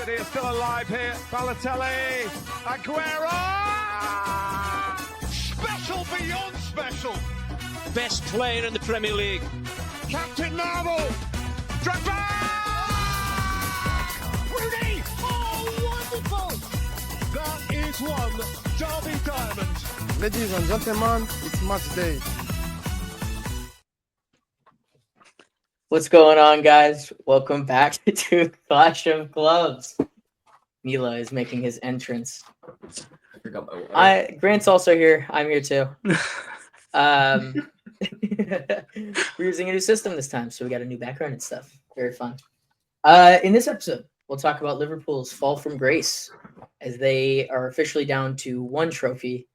City are still alive here. Balotelli, Aguero! Special beyond special. Best player in the Premier League. Captain Marvel. Drogba! Rooney! Oh, wonderful! That is one Derby diamond. Ladies and gentlemen, it's match day. What's going on, guys? Welcome back to Clash of Gloves. Mila is making his entrance. I forgot my water. Grant's also here. I'm here too. We're using a new system this time, so we got a new background and stuff. Very fun. In this episode, we'll talk about Liverpool's fall from grace as they are officially down to one trophy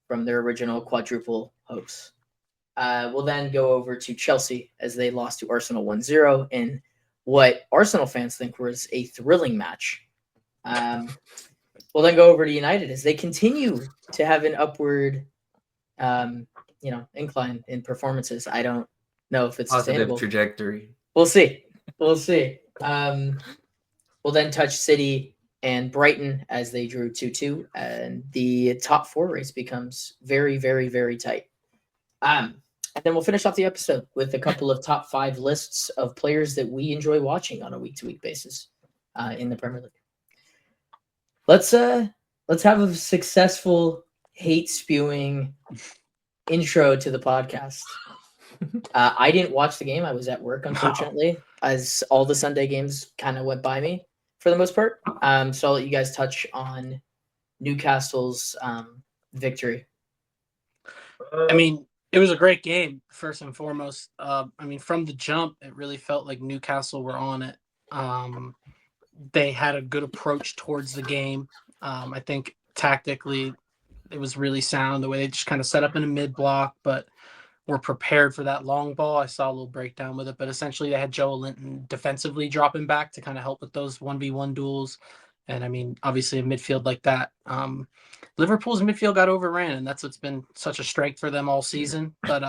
from their original quadruple hopes. We'll then go over to Chelsea as they lost to Arsenal 1-0 in what Arsenal fans think was a thrilling match. We'll then go over to United as they continue to have an upward, incline in performances. I don't know if it's sustainable. Positive trajectory. We'll see. We'll then touch City and Brighton as they drew 2-2, and the top four race becomes very, very, very tight. And then we'll finish off the episode with a couple of top 5 lists of players that we enjoy watching on a week-to-week basis in the Premier League. Let's have a successful hate-spewing intro to the podcast. I didn't watch the game. I was at work, unfortunately, as all the Sunday games kind of went by me for the most part. So I'll let you guys touch on Newcastle's victory. I mean, it was a great game, first and foremost. From the jump, it really felt like Newcastle were on it. They had a good approach towards the game. I think tactically it was really sound, the way they just kind of set up in a mid-block, but were prepared for that long ball. I saw a little breakdown with it, but essentially they had Joe Linton defensively dropping back to kind of help with those 1v1 duels. And, obviously a midfield like that. Liverpool's midfield got overran, and that's what's been such a strength for them all season. But,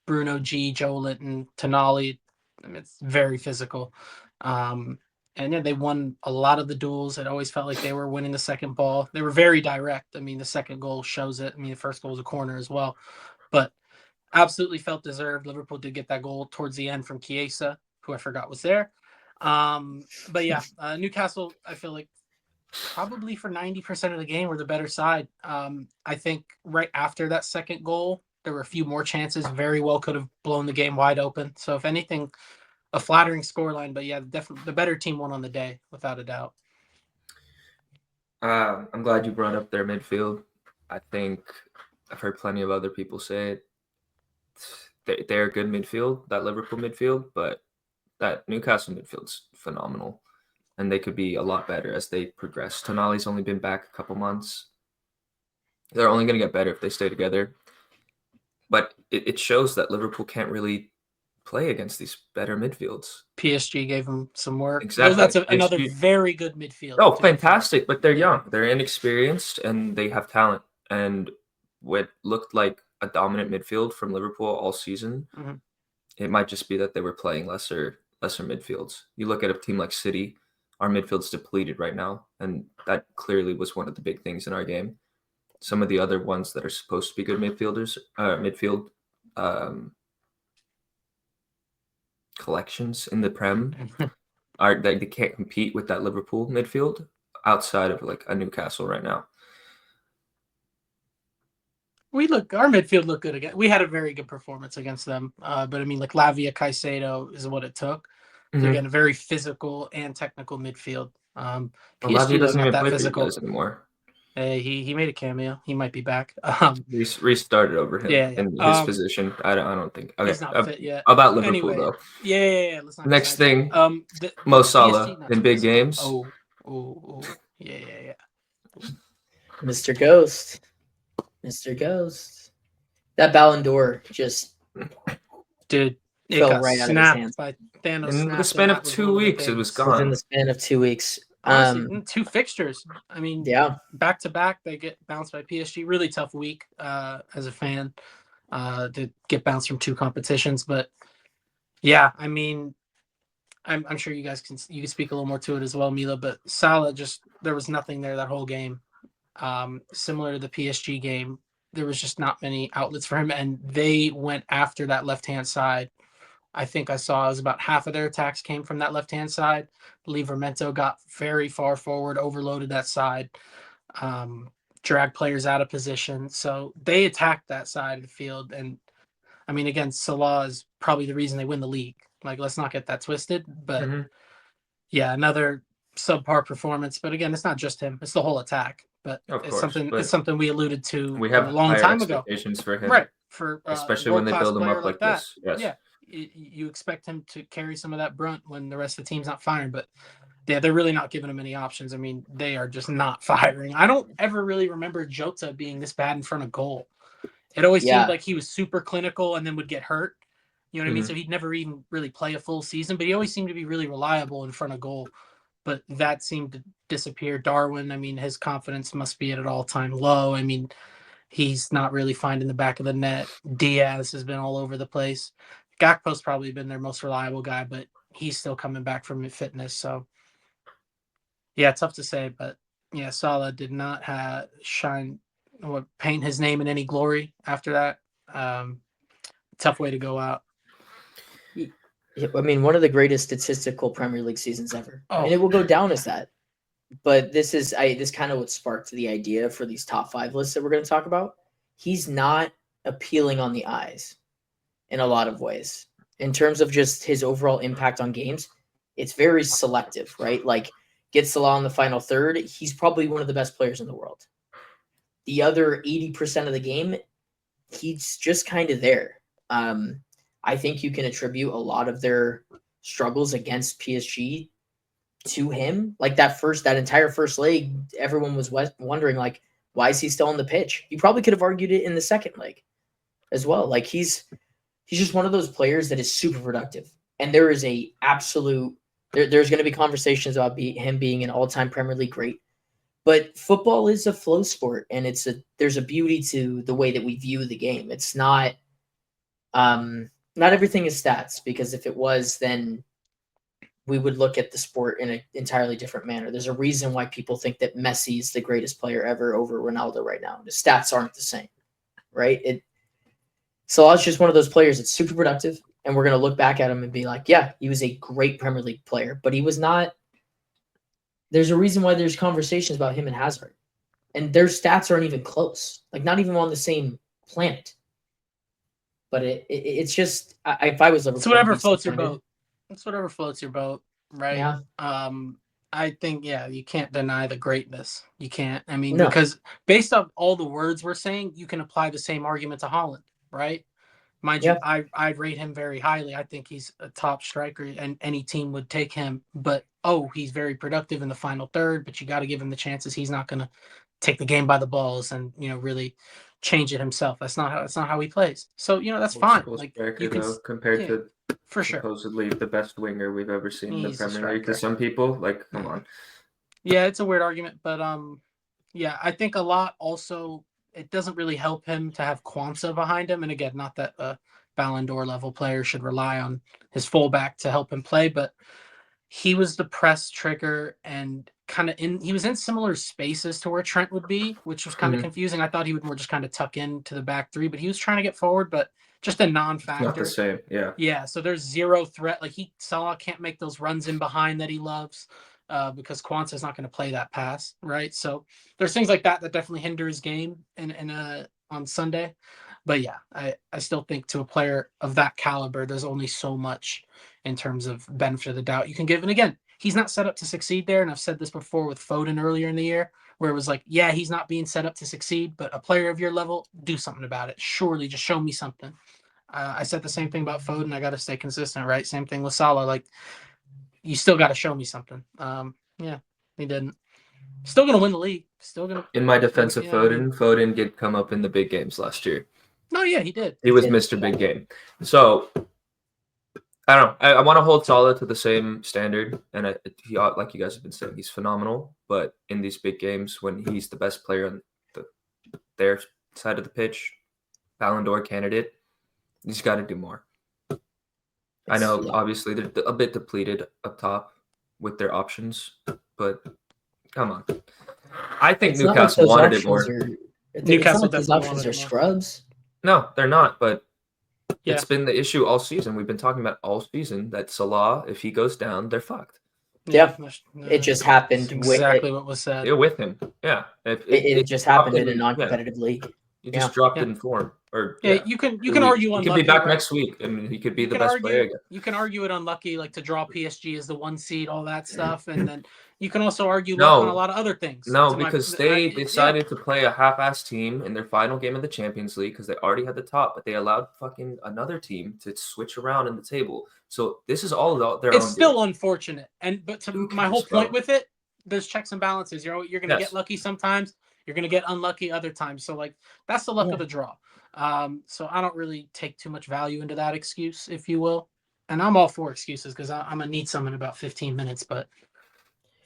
Bruno G, Joe Linton, Tonali, it's very physical. They won a lot of the duels. It always felt like they were winning the second ball. They were very direct. The second goal shows it. The first goal was a corner as well. But absolutely felt deserved. Liverpool did get that goal towards the end from C.O.C, who I forgot was there. Newcastle, I feel like, probably for 90% of the game were the better side. I think right after that second goal, there were a few more chances. Very well could have blown the game wide open. So if anything, a flattering scoreline. But yeah, definitely the better team won on the day, without a doubt. I'm glad you brought up their midfield. I think I've heard plenty of other people say it. They're a good midfield, that Liverpool midfield, but that Newcastle midfield's phenomenal. And they could be a lot better as they progress. Tonali's only been back a couple months. They're only going to get better if they stay together. But it shows that Liverpool can't really play against these better midfields. PSG gave them some work. Exactly. That's another very good midfield. Oh, fantastic. But they're young. They're inexperienced, and they have talent. And what looked like a dominant midfield from Liverpool all season, it might just be that they were playing lesser midfields. You look at a team like City, our midfield's depleted right now, and that clearly was one of the big things in our game. Some of the other ones that are supposed to be good midfield collections in the Prem are they can't compete with that Liverpool midfield outside of like a Newcastle right now. Our midfield looked good again. We had a very good performance against them. But Lavia, Caicedo is what it took. So again, a very physical and technical midfield. Lavia doesn't even play physical anymore. He made a cameo. He might be back. Restarted over him in his position. I don't think. Okay, he's not fit yet. About Liverpool though. Yeah. Let's not Next thing, Mo Salah in big games. Yeah. Mr. Ghost. That Ballon d'Or just fell right out of his hands. By Thanos. In the span of 2 weeks, it was gone. In the span of 2 weeks. Honestly, 2 fixtures. Back to back, they get bounced by PSG. Really tough week as a fan to get bounced from 2 competitions. But yeah, I'm sure you can speak a little more to it as well, Mila. But Salah, there was nothing there that whole game. Similar to the PSG game, there was just not many outlets for him, and they went after that left-hand side. I think I saw it was about half of their attacks came from that left-hand side. Livramento got very far forward, overloaded that side, dragged players out of position. So they attacked that side of the field. And I mean, again, Salah is probably the reason they win the league. Like, let's not get that twisted. But yeah, another subpar performance. But again, it's not just him; it's the whole attack. But it's something we alluded to we have a long higher time ago. Expectations for him, right? For especially when they build him up like that. this. Yes. Yeah, you expect him to carry some of that brunt when the rest of the team's not firing. But yeah, they're really not giving him any options. I mean, they are just not firing. I don't ever really remember Jota being this bad in front of goal. It always seemed like he was super clinical and then would get hurt. You know what I mean? So he'd never even really play a full season, but he always seemed to be really reliable in front of goal. But that seemed to disappear. Darwin, I mean, his confidence must be at an all-time low. I mean, he's not really finding the back of the net. Diaz has been all over the place. Gakpo's probably been their most reliable guy, but he's still coming back from fitness. So, yeah, tough to say. But, yeah, Salah did not paint his name in any glory after that. Tough way to go out. I mean, one of the greatest statistical Premier League seasons ever. And it will go down as that. But this kind of what sparked the idea for these top 5 lists that we're going to talk about. He's not appealing on the eyes in a lot of ways. In terms of just his overall impact on games, it's very selective, right? Like, get Salah in the final third, he's probably one of the best players in the world. The other 80% of the game, he's just kind of there. I think you can attribute a lot of their struggles against PSG to him. Like that entire first leg, everyone was wondering, like, why is he still on the pitch? You probably could have argued it in the second leg as well. Like he's just one of those players that is super productive. And there is there's going to be conversations about him being an all-time Premier League great. But football is a flow sport, and there's a beauty to the way that we view the game. It's not everything is stats, because if it was, then we would look at the sport in an entirely different manner. There's a reason why people think that Messi is the greatest player ever over Ronaldo right now. The stats aren't the same, right? Salah's just one of those players that's super productive, and we're going to look back at him and be like, yeah, he was a great Premier League player, but he was not. There's a reason why there's conversations about him and Hazard, and their stats aren't even close, like not even on the same planet. But it's just, if I was Liverpool, it's whatever floats your boat. It's whatever floats your boat, right? Yeah. I think, you can't deny the greatness. You can't. I mean, because based on all the words we're saying, you can apply the same argument to Haaland, right? Mind you, I rate him very highly. I think he's a top striker, and any team would take him. But, he's very productive in the final third, but you got to give him the chances. He's not going to take the game by the balls and, really change it himself. That's not how he plays. So, that's fine. Like, you can, compared to for sure, supposedly the best winger we've ever seen in the Premier League. To some people, like, come on. Yeah, it's a weird argument, but I think a lot also, it doesn't really help him to have Kwanzaa behind him. And again, not that a Ballon d'Or level player should rely on his fullback to help him play, but he was the press trigger and he was in similar spaces to where Trent would be, which was kind of confusing. I thought he would more just kind of tuck into the back three, but he was trying to get forward, but just a non-factor. Not the same, yeah. Yeah, so there's zero threat. Like Salah can't make those runs in behind that he loves because Kwanzaa's not going to play that pass, right? So there's things like that definitely hinder his game on Sunday. But yeah, I still think to a player of that caliber, there's only so much in terms of benefit of the doubt you can give. And again, he's not set up to succeed there. And I've said this before with Foden earlier in the year, where it was like, yeah, he's not being set up to succeed, but a player of your level, do something about it. Surely just show me something. I said the same thing about Foden. I got to stay consistent, right? Same thing with Salah. Like, you still got to show me something. Yeah, he didn't. Still going to win the league. Still going to. In my defense of Foden did come up in the big games last year. No, yeah, he did. He was Mr. Big Game. So, I don't know. I want to hold Salah to the same standard. And he, like you guys have been saying, he's phenomenal. But in these big games, when he's the best player on their side of the pitch, Ballon d'Or candidate, he's got to do more. I know, yeah. obviously, they're a bit depleted up top with their options, but come on. I think It's not like Newcastle those wanted it options more. are. It's not Newcastle like those definitely options wanted are it more. scrubs. No, they're not, but Yeah. it's been the issue all season. We've been talking about all season that Salah, if he goes down, they're fucked. Yeah. It just happened That's exactly with what was said. They're with him. Yeah. it just happened in a Yeah. non-competitive league. He Yeah. just dropped Yeah. in form. Or Yeah, yeah. you can 2 argue weeks. He unlucky. could be back right? next week, and he could be You the can best player argue. again. You can argue it unlucky, like to draw PSG as the 1 seed, all that stuff, and then you can also argue luck on a No. lot of other things. No, because they yeah. decided to play a half-ass team in their final game of the Champions League because they already had the top, but they allowed fucking another team to switch around in the table. So this is all their It's own still doing. unfortunate, but to Who my cares, whole point bro? with it, there's checks and balances. You're going to Yes. get lucky sometimes. You're going to get unlucky other times. So like that's the luck Yeah. of the draw. So I don't really take too much value into that excuse, if you will. And I'm all for excuses because I'm gonna need some in about 15 minutes. But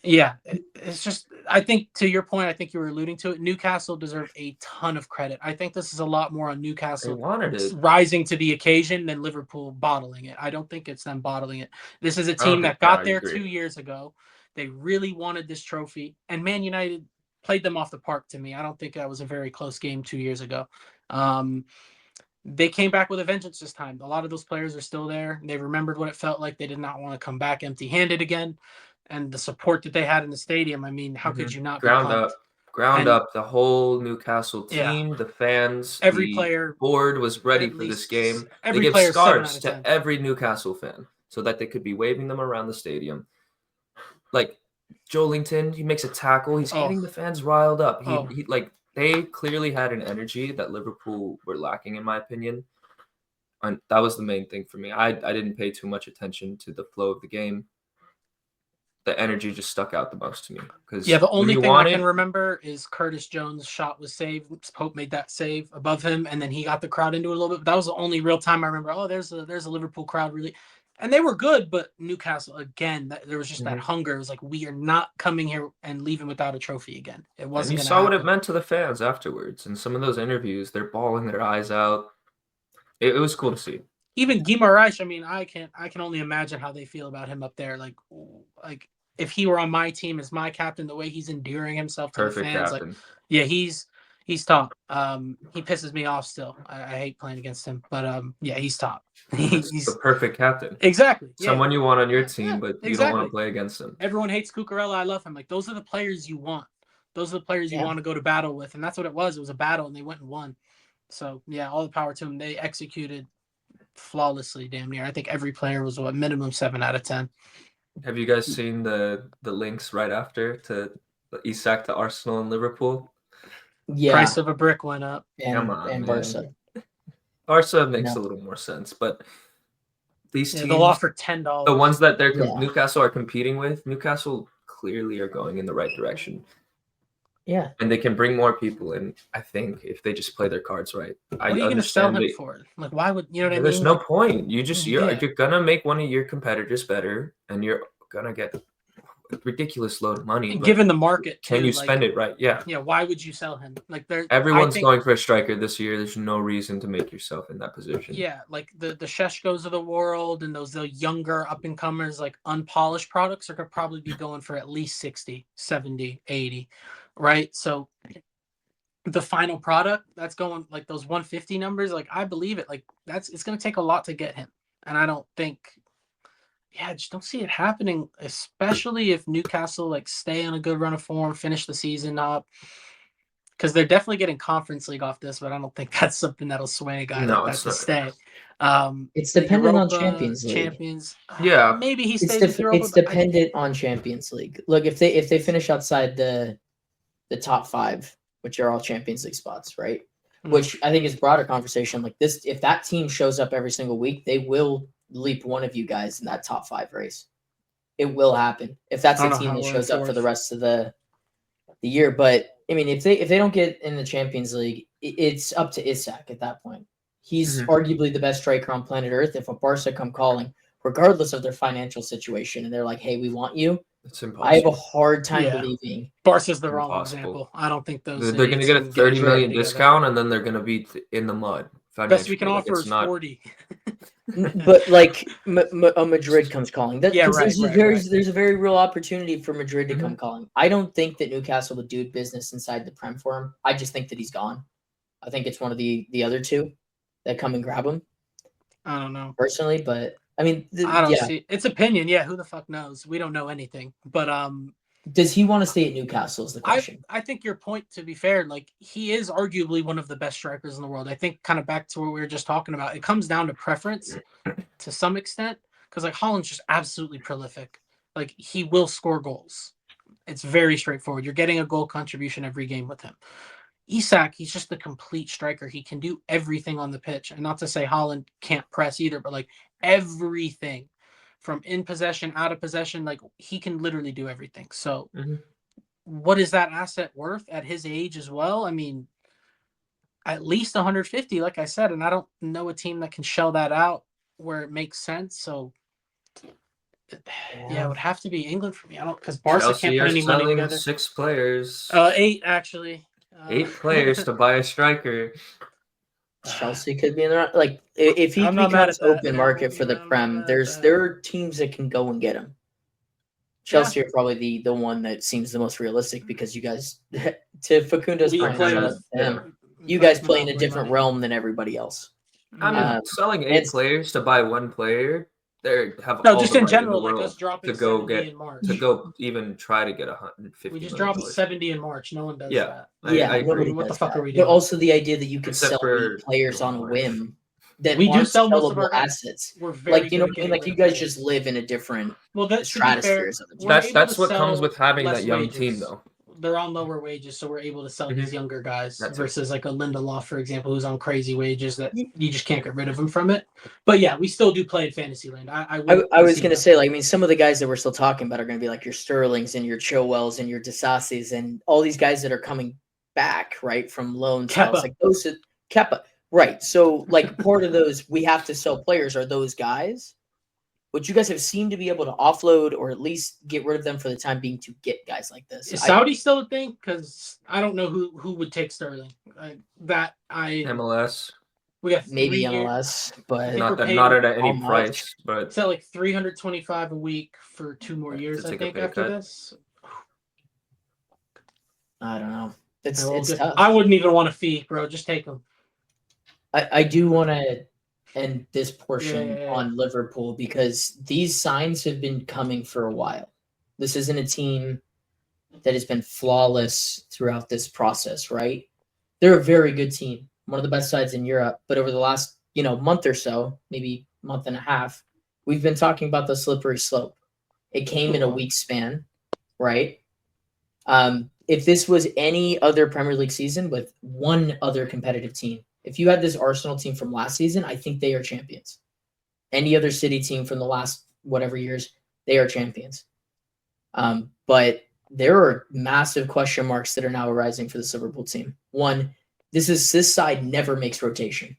yeah, it's just I think to your point, I think you were alluding to it. Newcastle deserve a ton of credit. I think this is a lot more on They Newcastle wanted it. rising to the occasion than Liverpool bottling it. I don't think it's them bottling it. This is a I don't team think that got I there agree. 2 years ago. They really wanted this trophy, and Man United played them off the park to me. I don't think that was a very close game 2 years ago. They came back with a vengeance this time. A lot of those players are still there. They remembered what it felt like. They did not want to come back empty-handed again. And the support that they had in the stadium, I mean, how could you not be Ground pumped? up. Ground And- up, the whole Newcastle Yeah. team, the fans, Every the player board was ready at for this least- game. They every gave player 7 out scarves of to 10. every Newcastle fan so that they could be waving them around the stadium. Like Joelinton, he makes a tackle. He's Oh. getting the fans riled up. Oh. He like they clearly had an energy that Liverpool were lacking, in my opinion. And that was the main thing for me. I didn't pay too much attention to the flow of the game. The energy just stuck out the most to me. Because Yeah, the only thing I can remember is Curtis Jones' shot was saved. Pope made that save above him, and then he got the crowd into it a little bit. But that was the only real time I remember. Oh, there's a Liverpool crowd really, and they were good. But Newcastle again, there was just that hunger. It was like we are not coming here and leaving without a trophy again. It And wasn't. you saw what it meant to the fans afterwards. In some of those interviews, they're bawling their eyes out. It was cool to see. Even Guimaraes, I mean, I can only imagine how they feel about him up there. Like if he were on my team as my captain, the way he's endearing himself to Perfect the fans, captain. like yeah, he's top. He pisses me off still. I hate playing against him, but yeah, he's top. He's he's the perfect captain. exactly Someone you want on your team, Yeah, but you don't exactly. want to play against him. Everyone hates Cucurella. I love him. Like those are the players you want. Those are the players you Yeah. want to go to battle with, and that's what it was. It was a battle, and they went and won. So yeah, all the power to them. They executed flawlessly, damn near. I think every player was what minimum 7 out of 10. Have you guys seen the links right after to Isak to Arsenal and Liverpool? Yeah. Price of a brick went up. Come on, and man. Barca. Barca makes No. a little more sense, but these Yeah, teams, they'll offer $10. the ones that Yeah. Newcastle are competing with, Newcastle clearly are going in the right direction, Yeah. and they can bring more people in. I think if they just play their cards right. What are you going to sell him that- for? Like, why would you know what I mean? There's no Like, point. You're Yeah. gonna make one of your competitors better, and you're gonna get a ridiculous load of money. but given the market, can too, you like, spend it right? Yeah. Yeah, why would you sell him? Like, Everyone's I think, going for a striker this year. There's no reason to make yourself in that position. Yeah, like the Sheshkos of the world and the younger up and comers, like unpolished products, are gonna probably be going for at least 60, 70, 80, right? So the final product that's going like those 150 numbers, like I believe it. Like it's gonna take a lot to get him, and I don't think. Yeah, I just don't see it happening, especially if Newcastle like stay on a good run of form, finish the season up. Because they're definitely getting Conference League off this, but I don't think that's something that'll sway a guy No, like that it's to not. stay. It's The dependent on Europa Champions League. Champions. Yeah. Maybe he It's stays with Europa. it's but I- dependent on Champions League. Look, if they finish outside the top 5, which are all Champions League spots, right? Mhm. Which I think is broader conversation. Like this, if that team shows up every single week, they will leap one of you guys in that top 5 race. It will happen if that's I the don't know team how that we're shows up for the enforced. rest of the year. But I mean, if they don't get in the Champions League, it's up to Isak at that point. He's arguably the best striker on planet Earth. If a Barca come calling, regardless of their financial situation, and they're like, "Hey, we want you," It's I have impossible. a hard time Yeah. believing. Barca's the wrong Impossible. example. I don't think those. They're going to get a idiots can 30 their million shit together. discount, and then they're going to be in the mud. Best we can financially. Like, offer it's is not 40. But like Madrid comes calling. That, Yeah, 'cause right, there's a very real opportunity for Madrid to come Mhm. calling. I don't think that Newcastle would do business inside the Prem for him. I just think that he's gone. I think it's one of the other two that come and grab him I don't know. personally. But I mean, I don't yeah. see it's opinion. Yeah, who the fuck knows? We don't know anything. But Does he want to stay at Newcastle? Is the question. I think your point, to be fair, like he is arguably one of the best strikers in the world. I think kind of back to what we were just talking about. It comes down to preference to some extent because like Holland's just absolutely prolific. Like he will score goals. It's very straightforward. You're getting a goal contribution every game with him. Isak, he's just the complete striker. He can do everything on the pitch. And not to say Holland can't press either, but like everything from in possession, out of possession, like he can literally do everything. So Mhm. what is that asset worth at his age as well? I mean, at least 150, like I said, and I don't know a team that can shell that out where it makes sense. So yeah, it would have to be England for me. I don't because Barca can't Chelsea put are any money selling together. 6 players. 8 actually. 8 players to buy a striker. Chelsea could be in the like if he I'm not mad becomes at that. open market for the I'm not Prem. mad at that. There are teams that can go and get him. Chelsea are probably the one that seems the most realistic because you guys, to Facundo's We point, play shout out with- to him, We you play guys with play in a Monopoly different money. realm than everybody else. I mean, Um, selling 8 it's- players to buy 1 player, they have No, all just the in right general, in the like world us dropping to go 70 get in March. to go even try to get $150 We just million. dropped 70 in March. No one does Yeah, that. I Yeah, agree. nobody What the does fuck that. are we But doing? also the idea that you could Except sell for 8 players on a March. whim that We do aren't sell most of sellable our guys. assets. We're very Like, you know good what at I mean? getting Like, you rid of guys players. just live in a different Well, that to be fair, stratospheres of the team. we're That's able to what comes sell with having less that young wages. team, though. They're on lower wages, so we're able to sell these younger guys That's it. versus like a Lindelof, for example, who's on crazy wages that you just can't get rid of him from it. But yeah, we still do play in Fantasyland. I I was concede going to that. say, like, I mean, some of the guys that we're still talking about are going to be like your Sterlings and your Chilwells and your Disassis and all these guys that are coming back, right, from loan spells. Kepa. Like those, Kepa, right. So, like, part of those we have to sell players are those guys, which you guys have seemed to be able to offload or at least get rid of them for the time being to get guys like this. Is Saudi still a thing? Because I don't know who would take Sterling. MLS, We got Maybe 3 years. MLS, but think we're paid not at any how much? price, but It's at like 325 a week for 2 more years. to I take a think pay after cut. this. I don't know. It's I will it's get- tough. I wouldn't even want a fee, bro. Just take them. I do want to end this portion Yeah. on Liverpool because these signs have been coming for a while. This isn't a team that has been flawless throughout this process, right? They're a very good team, one of the best sides in Europe. But over the last, month or so, maybe month and a half, we've been talking about the slippery slope. It came in a week span, right? If this was any other Premier League season with one other competitive team, if you had this Arsenal team from last season, I think they are champions. Any other City team from the last whatever years, they are champions. But there are massive question marks that are now arising for this Liverpool team. One, this side never makes rotation.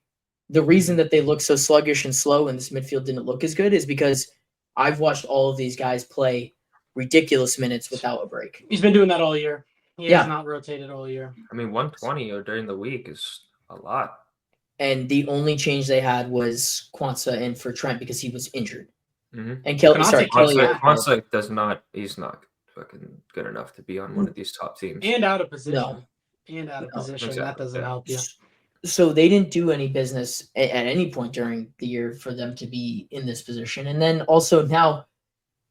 The reason that they look so sluggish and slow and this midfield didn't look as good is because I've watched all of these guys play ridiculous minutes without a break. He's been doing that all year. He Yeah. has not rotated all year. I mean, 120 or during the week is a lot. And the only change they had was Kwanzaa in for Trent because he was injured. Mhm. And Kelly, Kwanzaa does not. He's not fucking good enough to be on one of these top teams. And out of position. No. That exactly, doesn't yeah. help you. So they didn't do any business at any point during the year for them to be in this position. And then also now,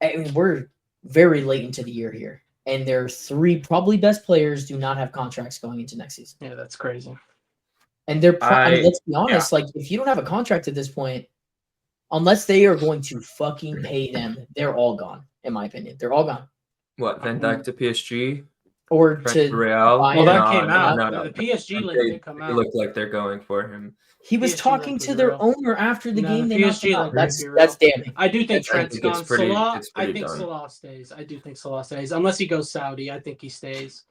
I mean, we're very late into the year here. And their 3 probably best players do not have contracts going into next season. Yeah, that's crazy. And they're let's be honest, like if you don't have a contract at this point, unless they are going to fucking pay them, they're all gone, in my opinion. They're all gone. What, Van Dijk to PSG? Or Trent to to Real? buy Well, that No, came out. no. The PSG link did come They out. look like they're going for him. he was PSG talking link to was their real. owner after the No, game. the They knocked PSG him link out. might be That's real. damning. I do think I Trent's think it's gone. pretty- Salah, it's I pretty think done. Salah stays. I do think Salah stays. Unless he goes Saudi, I think he stays.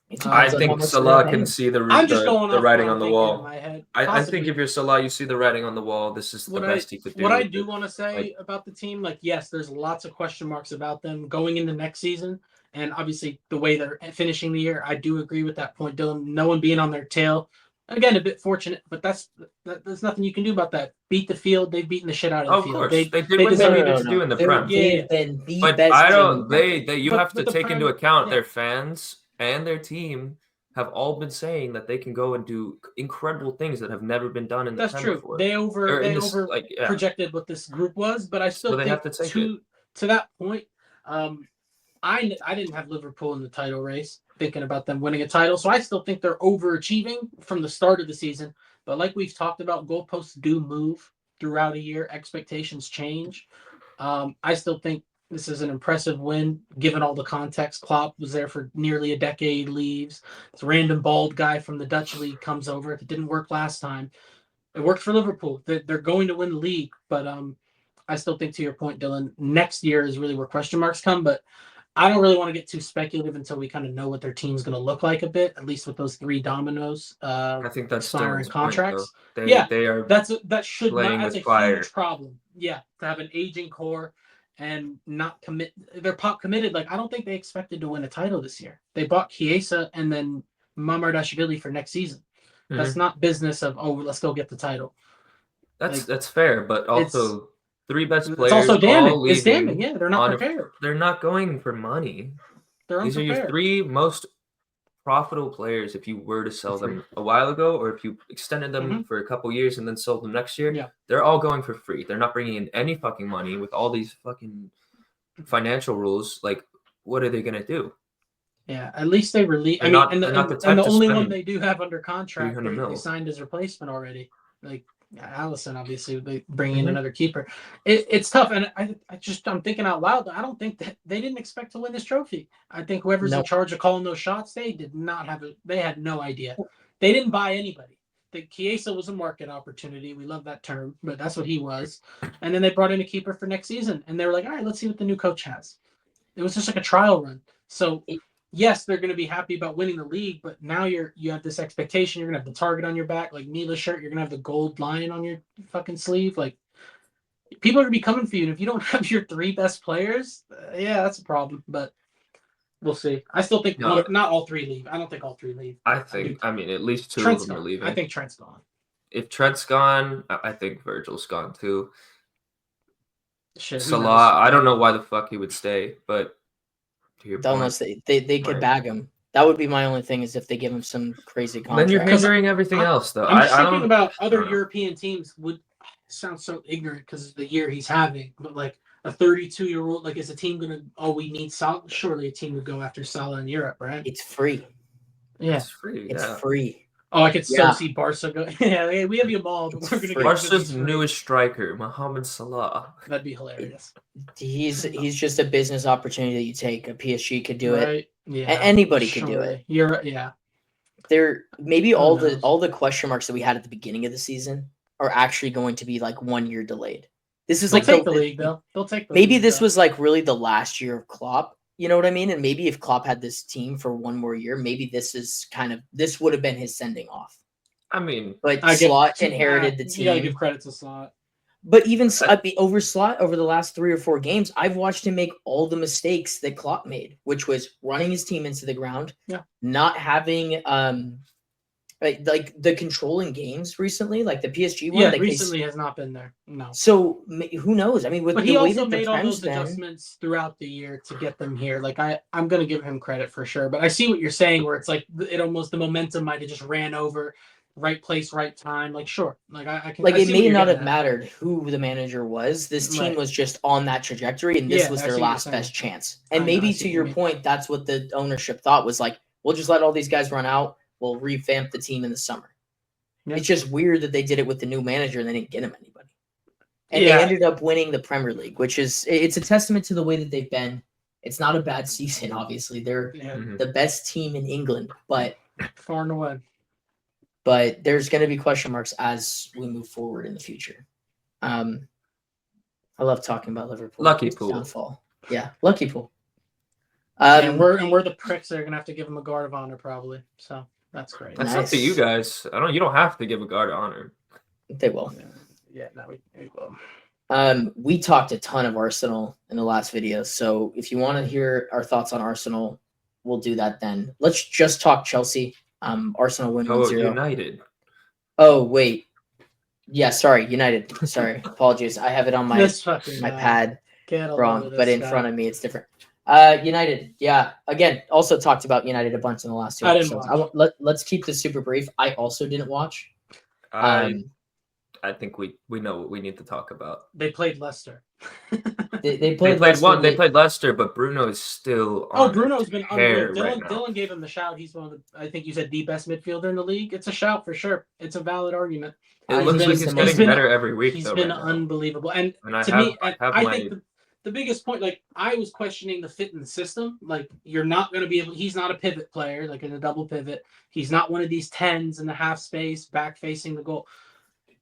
It I depends on how think much Salah they're can paying. see the I'm just going the off writing what on the I'm thinking in wall. my head. I think Possibly. if you're Salah, you see the writing on the wall. This is the best he could do. What I with do it. want to say about the team, like, yes, there's lots of question marks about them going into next season. And obviously, the way they're finishing the year, I do agree with that point, Dylan. No one being on their tail Again, a bit fortunate, but there's nothing you can do about that. Beat the field. They've beaten the shit out of the Of field. course, They did what they deserve needed it. to do in the They're- Prem. Yeah. They've been the But best I team don't. in the Prem. They you But- have but to the take into Prem- account yeah. their fans and their team have all been saying that they can go and do incredible things that have never been done in the That's Prem true. before. They Or in this, over like, yeah. projected what this group was, but I still So they think have to take it. to that point, I didn't have Liverpool in the title race, thinking about them winning a title. So I still think they're overachieving from the start of the season. But like we've talked about, goalposts do move throughout a year. Expectations change. I still think this is an impressive win, given all the context. Klopp was there for nearly a decade, leaves. This random bald guy from the Dutch league comes over. It didn't work last time. It worked for Liverpool. They're going to win the league. But I still think, to your point, Dylan, next year is really where question marks come. But I don't really want to get too speculative until we kind of know what their team's going to look like a bit, at least with those 3 dominoes I think that's expiring Dylan's contracts. point, though. Yeah, They are that should not. playing That's with a fire. huge problem. Yeah, to have an aging core and not commit. They're pop committed. Like, I don't think they expected to win a title this year. They bought C.O.C and then Mamardashvili for next season. That's not business of, oh, let's go get the title. That's fair, but also 3 best It's players also damning. all It's leaving. damning. Yeah, they're not prepared. They're not going for money. They're These are your unprepared. 3 most profitable players if you were to sell them a while ago, or if you extended them for a couple years and then sold them next year. Yeah. They're all going for free. They're not bringing in any fucking money with all these fucking financial rules. Like, what are they gonna do? Yeah, at least they release. They're I mean, not- and they're not the the type to only one spend they do have under contract, 300 they mil. signed his replacement already. Like Allison, obviously, they bring in another keeper. It's tough, and I'm thinking out loud. I don't think that they didn't expect to win this trophy. I think whoever's in charge of calling those shots, they did not have it. They had no idea. They didn't buy anybody. The Chiesa was a market opportunity. We love that term, but that's what he was. And then they brought in a keeper for next season, and they were like, all right, let's see what the new coach has. It was just like a trial run. So yes, they're going to be happy about winning the league, but now you have this expectation. You're going to have the target on your back, like Mila's shirt. You're going to have the gold lion on your fucking sleeve. Like, people are going to be coming for you. And if you don't have your 3 best players, yeah, that's a problem. But we'll see. I still think not all 3 leave. I don't think all 3 leave. I mean, at least 2 Trent's of them gone. are leaving. I think Trent's gone. If Trent's gone, I think Virgil's gone too. Shit, Salah, I don't know why the fuck he would stay, but to your point, Unless they could bag him. That would be my only thing, is if they give him some crazy contract. then you're hindering everything else, though. I'm just I thinking don't about other I don't know. European teams. Would sound so ignorant because of the year he's having, but like a 32-year-old, like, is a team gonna? Oh, we need Salah. Surely a team would go after Salah in Europe, right? It's free. Yeah, It's free. It's yeah. free. Oh, I could so Yeah. see Barca go. Yeah, hey, we have you all, but we're gonna free. get Barca's newest striker, Mohamed Salah. That'd be hilarious. He's just a business opportunity that you take. A PSG could do it. Right? Yeah. Anybody could do it. Yeah. There maybe Who all knows? the question marks that we had at the beginning of the season are actually going to be like 1 year delayed. This is They'll like take the league though. They'll take the maybe league, this though. was like really the last year of Klopp. You know what I mean? And maybe if Klopp had this team for 1 more year, maybe this would have been his sending off. I mean, But Slot inherited the You gotta team. give credit to Slot. But even over Slot, over the last 3 or 4 games, I've watched him make all the mistakes that Klopp made, which was running his team into the ground, not having like the controlling games recently, like the PSG one. Yeah, like recently has not been there. No. So who knows? I mean, with But the he way also that the made all Prem's those been, adjustments throughout the year to get them here. Like I'm gonna give him credit for sure. But I see what you're saying, where it's like the momentum might have just ran over, right place, right time. Like sure, like I can. like I it see may what you're not have getting at. mattered who the manager was. This team Right. was just on that trajectory, and this Yeah, was I their see what you're last saying. best chance. I And know, I maybe see to what you your mean. point, that's what the ownership thought was like. We'll just let all these guys run out. We'll revamp the team in the summer. Yeah. It's just weird that they did it with the new manager and they didn't get him anybody. And Yeah. they ended up winning the Premier League, which is it's a testament to the way that they've been. It's not a bad season, obviously. They're Yeah, the best team in England, but far and away. there's going to be question marks as we move forward in the future. I love talking about Liverpool. Lucky Pool. Downfall. Yeah, lucky pool. And we're the pricks that are gonna have to give him a guard of honor probably. So that's great. That's up to you guys. You don't have to give a guard of honor. They will. Yeah, no, we will. We talked a ton of Arsenal in the last video, so if you want to hear our thoughts on Arsenal, we'll do that then. Let's just talk Chelsea. Arsenal win Go 1-0. United. Oh wait, yeah, sorry, United. Sorry, apologies. I have it on my This fucking guy. pad Get a load wrong, of but this in guy. front of me it's different. United, yeah. Again, also talked about United a bunch in the last two I didn't episodes. watch. Let's keep this super brief. I also didn't watch. I think we know what we need to talk about. They played Leicester. They They played played Leicester. They played Leicester, but Bruno is still on Oh, Bruno's been tear unreal. right now. Dylan gave him the shout. He's one of the, I think you said the best midfielder in the league. It's a shout for sure. It's a valid argument. It looks like he's getting better every week. He's though, been right now. unbelievable. And I to have, me, I think the biggest point, like I was questioning the fit in the system. Like you're not going to be able. He's not a pivot player, like in a double pivot. He's not one of these 10s in the half space, back facing the goal.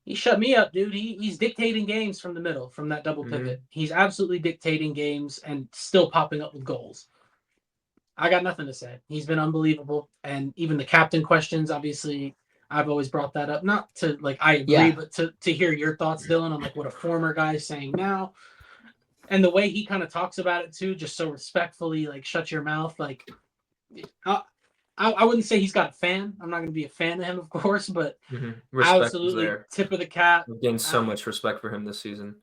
He shut me up, dude. He's dictating games from the middle, from that double pivot. He's absolutely dictating games and still popping up with goals. I got nothing to say. He's been unbelievable. And even the captain questions, obviously, I've always brought that up. Not to like I agree, but to hear your thoughts, Dylan, on like what a former guy is saying now. And the way he kind of talks about it too, just so respectfully, like shut your mouth. Like I wouldn't say he's got a fan. I'm not going to be a fan of him, of course, but absolutely tip of the cap. We've gained so much respect for him this season.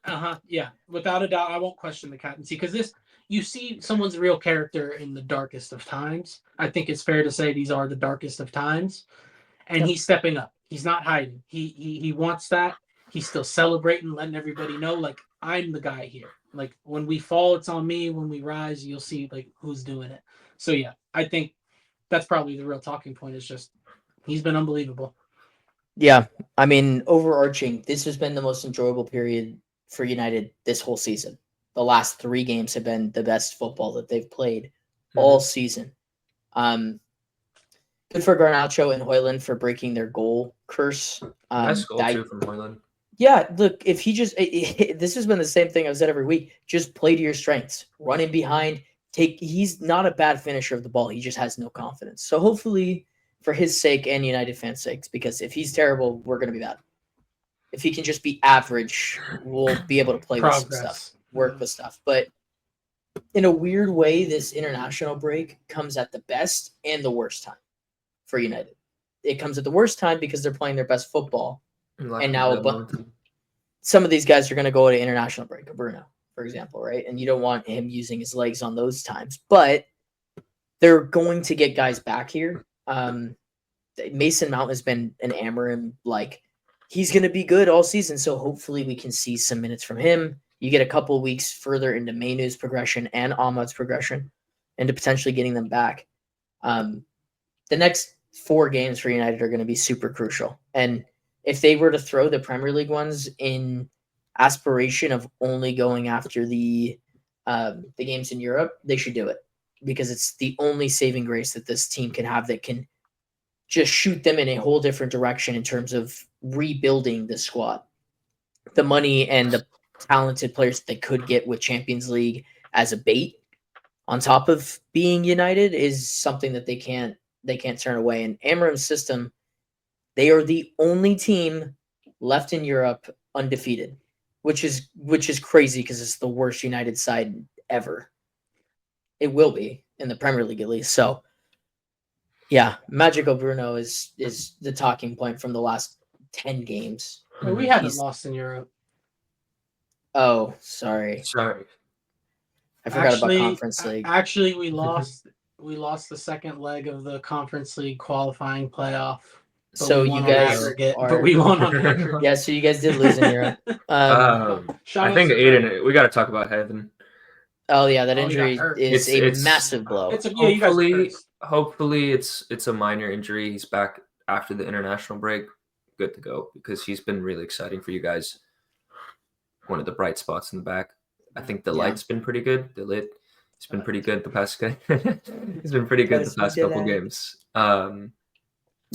Yeah, without a doubt, I won't question the captaincy because you see someone's real character in the darkest of times. I think it's fair to say these are the darkest of times, and he's stepping up. He's not hiding. He wants that. He's still celebrating, letting everybody know, like I'm the guy here. Like when we fall, it's on me. When we rise, you'll see like who's doing it. So yeah, I think that's probably the real talking point is just he's been unbelievable. Yeah. I mean, overarching, this has been the most enjoyable period for United this whole season. The last 3 games have been the best football that they've played all season. Good for Garnacho and Højlund for breaking their goal curse. Nice goal too from Højlund. Yeah, look, if he just this has been the same thing I've said every week. Just play to your strengths. Run in behind. He's not a bad finisher of the ball. He just has no confidence. So hopefully for his sake and United fans' sakes, because if he's terrible, we're going to be bad. If he can just be average, we'll be able to play with some stuff, work with stuff. But in a weird way, this international break comes at the best and the worst time for United. It comes at the worst time because they're playing their best football. And now some of these guys are going to go to international break, Bruno, for example, right? And you don't want him using his legs on those times. But they're going to get guys back here. Mason Mount has been an Amarim, like he's going to be good all season. So hopefully we can see some minutes from him. You get a couple weeks further into Mainu's progression and Ahmad's progression into potentially getting them back. The next 4 games for United are going to be super crucial. And if they were to throw the Premier League ones in aspiration of only going after the games in Europe, they should do it because it's the only saving grace that this team can have that can just shoot them in a whole different direction in terms of rebuilding the squad. The money and the talented players that they could get with Champions League as a bait on top of being United is something that they can't turn away. And Amarim's system, they are the only team left in Europe undefeated, which is crazy because it's the worst United side ever. It will be in the Premier League at least. So, yeah, Magico Bruno is the talking point from the last 10 games. Well, we haven't lost in Europe. Oh, sorry. I forgot about Conference League. Actually, we lost the second leg of the Conference League qualifying playoff. So you guys but we won on aggregate. Yeah, so you guys did lose in Europe. I think Aiden, we got to talk about Heaven. Oh yeah, that injury is a massive blow. Hopefully it's a minor injury. He's back after the international break, good to go because he's been really exciting for you guys. One of the bright spots in the back. I think the light's been pretty good. He's been pretty good the past he's been pretty good the past couple games.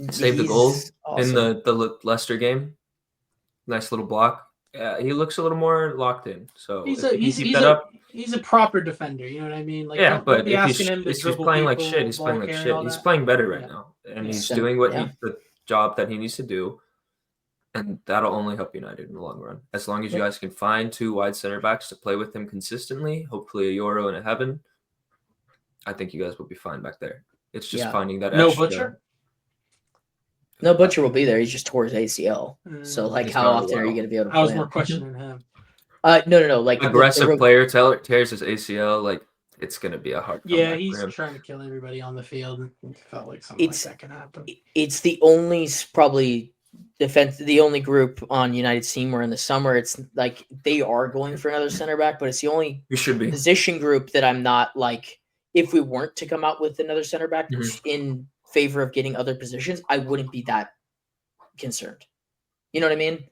Saved the goal in the Leicester game. Nice little block. He looks a little more locked in. So he's a proper defender. You know what I mean? Like, yeah, but if he's playing like shit, he's playing like shit. He's playing better right now, and he's doing the job that he needs to do, and that'll only help United in the long run. As long as you guys can find 2 wide center backs to play with him consistently, hopefully a Euro and a Heaven, I think you guys will be fine back there. It's just finding that no extra. Butcher. No, Butcher will be there. He's just tore his ACL. So, like, He's how gone a often are you while. going to be able to I was play more him? questioning him. No. Like Aggressive player tears his ACL. Like it's gonna be a hard Yeah, comeback he's for him. trying to kill everybody on the field. It felt like something like that could happen. It's the only probably the only group on United's team where in the summer it's like they are going for another center back, but it's the only You should be. position group that I'm not like. If we weren't to come out with another center back in favor of getting other positions, I wouldn't be that concerned. You know what I mean?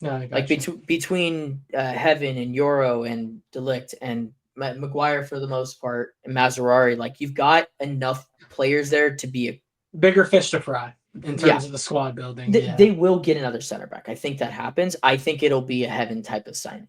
No, I Like between Heaven and Euro and Delict and Maguire for the most part and Mazzarari, like you've got enough players there to be a bigger fish to fry in terms of the squad building. They will get another center back. I think that happens. I think it'll be a Heaven type of signing.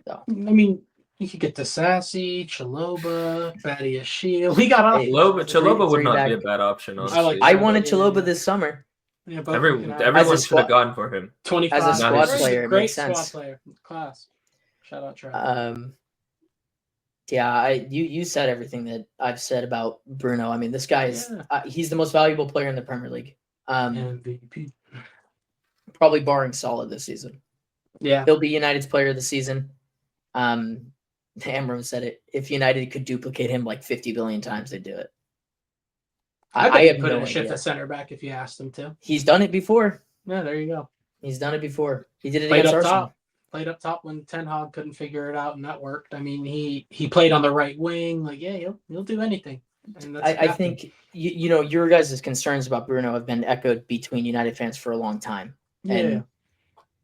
So. I mean, you could get to Sassy, Chaloba, Badiashile. We got options. Chaloba would not be a bad option, honestly. I wanted Chaloba this summer. Yeah, but everyone should have gone for him. 25 as a squad Nice. player, it great makes squad sense. player, class. Shout out, Trevor. Yeah, you said everything that I've said about Bruno. I mean, this guy is he's the most valuable player in the Premier League. MVP, probably barring Solid this season. Yeah, he'll be United's player of the season. Amram said it. If United could duplicate him like 50 billion times, they'd do it. I have no idea. A center back if you asked him to. He's done it before. Yeah, there you go. He's done it before. He did it Played against up Arsenal. top. Played up top when Ten Hag couldn't figure it out, and that worked. I mean, he played on the right wing. Like, yeah, he'll do anything. And that's I think you know your guys' concerns about Bruno have been echoed between United fans for a long time. Yeah. And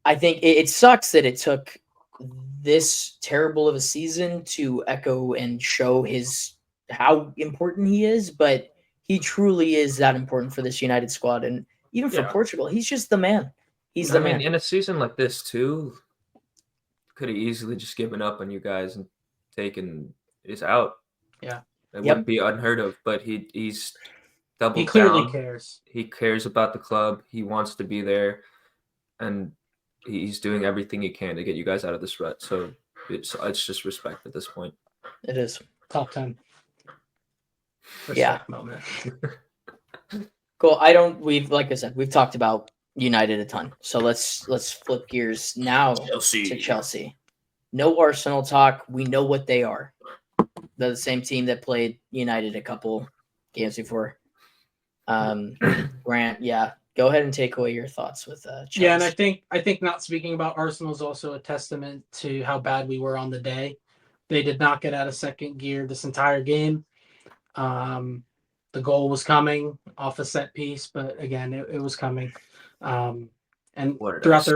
I think it sucks that it took this terrible of a season to echo and show how important he is, but he truly is that important for this United squad, and even for Portugal, he's just the man. He's the man. In a season like this too, could have easily just given up on you guys and taken is out. Yeah, it wouldn't be unheard of. But he's doubled down. He clearly cares. He cares about the club. He wants to be there, and he's doing everything he can to get you guys out of this rut. So it's just respect at this point. It is top 10. Yeah. Moment. Cool. Like I said, we've talked about United a ton. So let's flip gears now to Chelsea. No Arsenal talk. We know what they are. They're the same team that played United a couple games before. Grant, go ahead and take away your thoughts with Chelsea. Yeah, and I think not speaking about Arsenal is also a testament to how bad we were on the day. They did not get out of second gear this entire game. The goal was coming off a set piece, but again, it was coming. And throughout the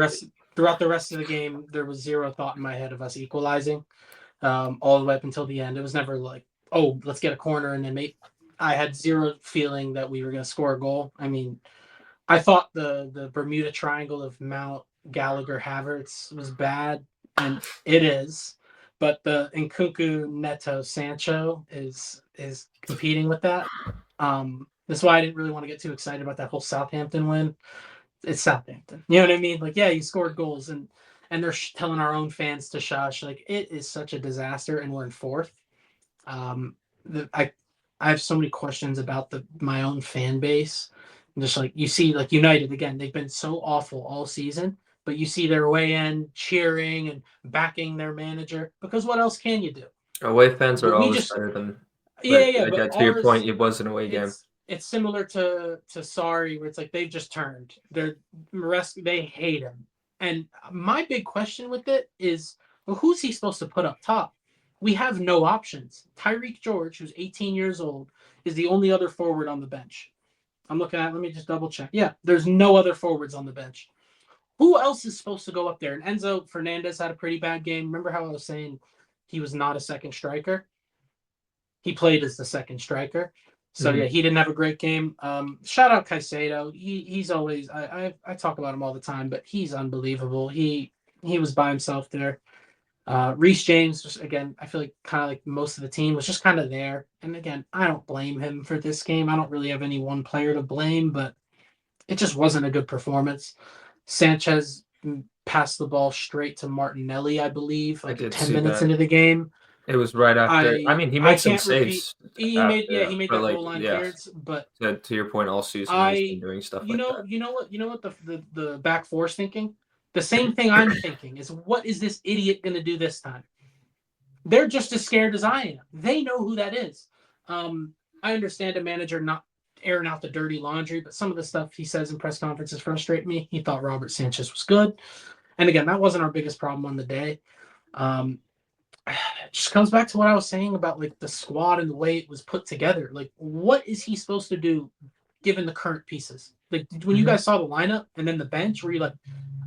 rest of the game, there was zero thought in my head of us equalizing. All the way up until the end, it was never like, oh, let's get a corner and then I had zero feeling that we were going to score a goal. I mean, I thought the Bermuda Triangle of Mount, Gallagher, Havertz was bad, and it is. But the Nkunku, Neto, Sancho is competing with that. That's why I didn't really want to get too excited about that whole Southampton win. It's Southampton. You know what I mean? Like, yeah, you scored goals, and they're telling our own fans to shush. Like, it is such a disaster, and we're in fourth. I have so many questions about my own fan base. And just like you see, like United again, they've been so awful all season, but you see their way in cheering and backing their manager because what else can you do? Away fans are always better than. But to your point, it was an away game. It's similar to Sarri, where it's like they've just turned. They hate him. And my big question with it is, well, who's he supposed to put up top? We have no options. Tyreek George, who's 18 years old, is the only other forward on the bench. I'm looking at, let me just double check. Yeah, there's no other forwards on the bench. Who else is supposed to go up there? And Enzo Fernandez had a pretty bad game. Remember how I was saying he was not a second striker? He played as the second striker. So, yeah, he didn't have a great game. Shout out Caicedo. He's always – I talk about him all the time, but he's unbelievable. He was by himself there. Reece James, just, again, I feel like kind of like most of the team was just kind of there. And, again, I don't blame him for this game. I don't really have any one player to blame, but it just wasn't a good performance. Sanchez passed the ball straight to Martinelli, I believe, like 10 minutes into the game. It was right after. He made some saves He made but that like, goal line yeah, clearance, but to your point, all season he's been doing stuff like that. you know what the back four's thinking? The same thing I'm thinking is, what is this idiot gonna do this time? They're just as scared as I am. They know who that is. I understand a manager not airing out the dirty laundry, but some of the stuff he says in press conferences frustrate me. He thought Robert Sanchez was good. And again, that wasn't our biggest problem on the day. It just comes back to what I was saying about like the squad and the way it was put together. Like, what is he supposed to do given the current pieces? Like, when you guys saw the lineup and then the bench, were you like,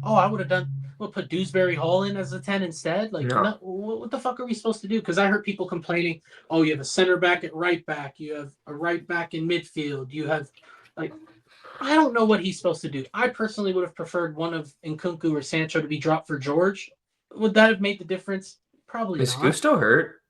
oh, I would have put Dewsbury Hall in as a 10 instead? Like, No. what the fuck are we supposed to do? Because I heard people complaining, oh, you have a center back at right back, you have a right back in midfield, you have, like, I don't know what he's supposed to do. I personally would have preferred one of Nkunku or Sancho to be dropped for George. Would that have made the difference? Probably Is not. Gusto hurt?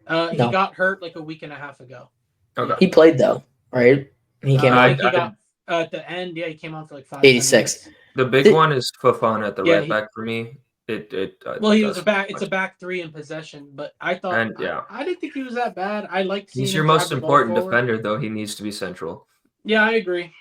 He No. got hurt like a week and a half ago. Okay. He played though, right? He came I on. think he got at the end. Yeah, he came on for like 5 86. minutes. The big one is Fofana at the Yeah, right back for me. Well, he was does a back. It's much. a back three in possession, but I thought And, yeah. I didn't think he was that bad. I liked seeing He's him your drive most the ball important forward. defender, though. He needs to be central. Yeah, I agree.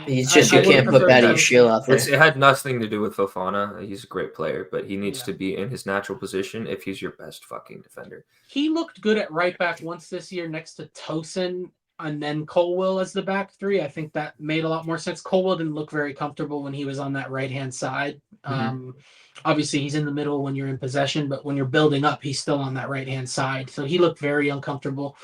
He's just you I would've can't put preferred Batty Chelsea. Shield out there. It had nothing to do with Fofana. He's a great player, but he needs Yeah. to be in his natural position if he's your best fucking defender. He looked good at right back once this year next to Tosin and then Colwell as the back three. I think that made a lot more sense. Colwell didn't look very comfortable when he was on that right-hand side. Obviously, he's in the middle when you're in possession, but when you're building up, he's still on that right-hand side. So he looked very uncomfortable.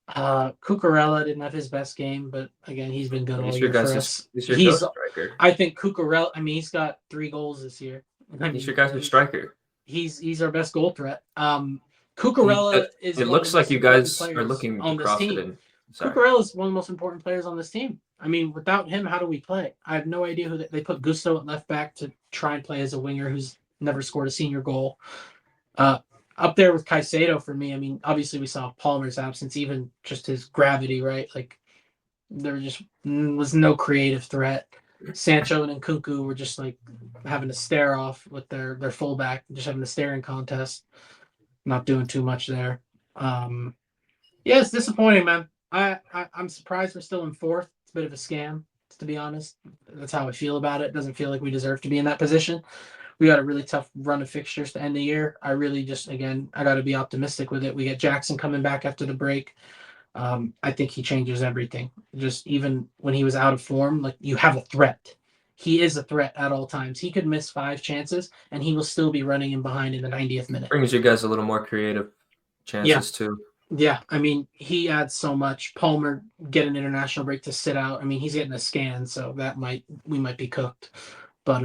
Cucurella didn't have his best game, but again, he's been good all year for us. He's your ghost striker. I think Cucurella, he's got 3 goals this year. He's your guys' striker. He's our best goal threat. Cucurella is. It looks like you guys are looking to cross it in. Cucurella is one of the most important players on this team. Without him, how do we play? I have no idea who they put Gusto at left back to try and play as a winger who's never scored a senior goal. Up there with Caicedo for me. Obviously we saw Palmer's absence, even just his gravity, right? Like there just was no creative threat. Sancho and Nkunku were just like having to stare off with their fullback, just having a staring contest. Not doing too much there. Yeah, it's disappointing, man. I'm surprised we're still in 4th. It's a bit of a scam, to be honest. That's how I feel about it. It doesn't feel like we deserve to be in that position. We got a really tough run of fixtures to end the year. I really I got to be optimistic with it. We get Jackson coming back after the break. I think he changes everything. Just even when he was out of form, like you have a threat. He is a threat at all times. He could miss 5 chances, and he will still be running in behind in the 90th minute. Brings you guys a little more creative chances too. Yeah, he adds so much. Palmer get an international break to sit out. He's getting a scan, so we might be cooked. But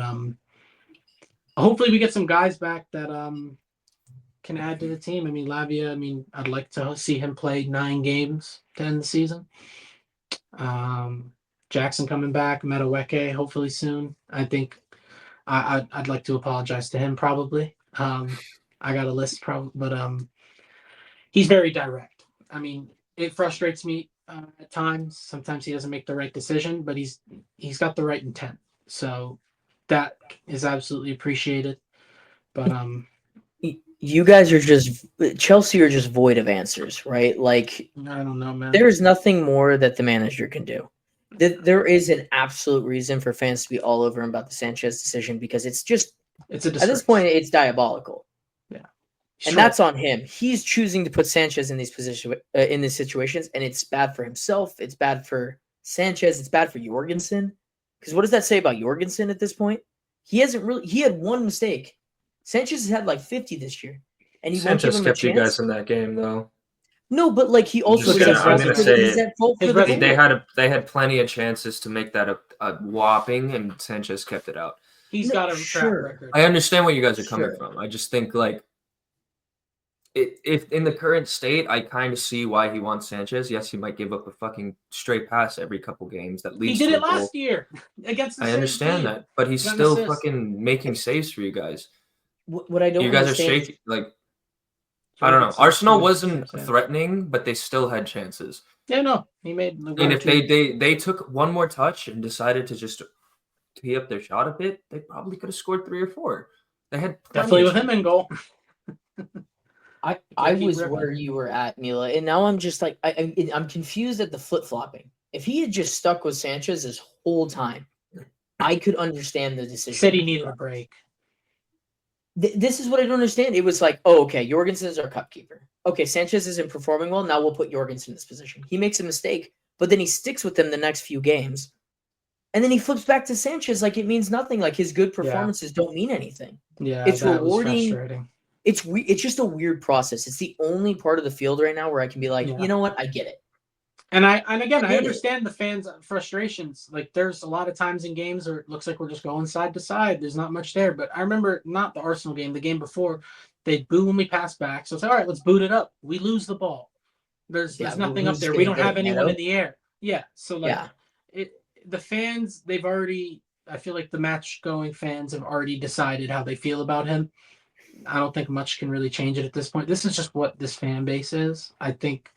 hopefully we get some guys back that can add to the team. Lavia, I'd like to see him play 9 games to end the season. Jackson coming back, Madueke hopefully soon. I think I'd like to apologize to him probably. I got a list probably, but he's very direct. It frustrates me at times. Sometimes he doesn't make the right decision, but he's got the right intent. So that is absolutely appreciated. But you guys are just Chelsea are just void of answers, right? Like I don't know, man. There is nothing more that the manager can do. There is an absolute reason for fans to be all over him about the Sanchez decision because it's a at this point it's diabolical. Yeah, and that's on him. He's choosing to put Sanchez in these situations, and it's bad for himself. It's bad for Sanchez. It's bad for Jorgensen. Because what does that say about Jorgensen at this point? He had one mistake. Sanchez has had like 50 this year, and he won't give him a chance. Sanchez kept you guys in that game, though. No, but like he also They had plenty of chances to make that a whopping, and Sanchez kept it out. He's got a track record. I understand where you guys are coming from. I just think like if in the current state, I kind of see why he wants Sanchez. Yes, he might give up a fucking straight pass every couple games. That leads. He did it last year against the I understand that, but he's still fucking making saves for you guys. What I don't. You guys are shaking like. I don't know. Arsenal wasn't threatening, but they still had chances. Yeah, no, he made. And if they took one more touch and decided to just tee up their shot a bit, they probably could have scored 3 or 4. They had definitely with him in goal. I keep was ripping. where you were at, Mila, and now I'm just like I'm confused at the flip flopping. If he had just stuck with Sanchez this whole time, I could understand the decision. Said he needed a break. This is what I don't understand. It was like, oh, okay, Jorgensen is our cup keeper. Okay, Sanchez isn't performing well. Now we'll put Jorgensen in this position. He makes a mistake, but then he sticks with them the next few games. And then he flips back to Sanchez like it means nothing. Like his good performances don't mean anything. Yeah, It's that was rewarding. frustrating. It's just a weird process. It's the only part of the field right now where I can be like, Yeah. you know what? I get it. And again, I get understand the fans' frustrations. Like there's a lot of times in games where it looks like we're just going side to side. There's not much there. But I remember not the Arsenal game, the game before, they boo when we pass back. So it's like, all right, let's boot it up. We lose the ball. There's nothing up who's there. We gonna don't have get it, anyone Neto? in the air. Yeah. So like Yeah. the fans, they've already, I feel like the match going fans have already decided how they feel about him. I don't think much can really change it at this point. This is just what this fan base is. I think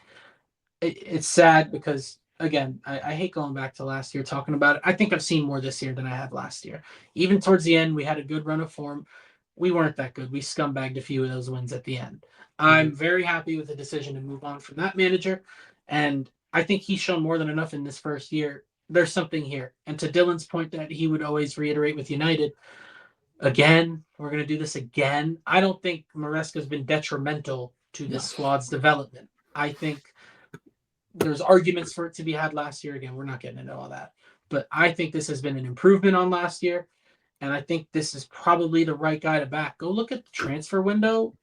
it's sad because, again, I hate going back to last year talking about it. I think I've seen more this year than I had last year. Even towards the end, we had a good run of form. We weren't that good. We scumbagged a few of those wins at the end. I'm very happy with the decision to move on from that manager. And I think he's shown more than enough in this first year. There's something here. And to Dylan's point that he would always reiterate with United, again, we're going to do this again. I don't think Maresca's been detrimental to this squad's development. I think there's arguments for it to be had last year. Again, we're not getting into all that. But I think this has been an improvement on last year. And I think this is probably the right guy to back. Go look at the transfer window.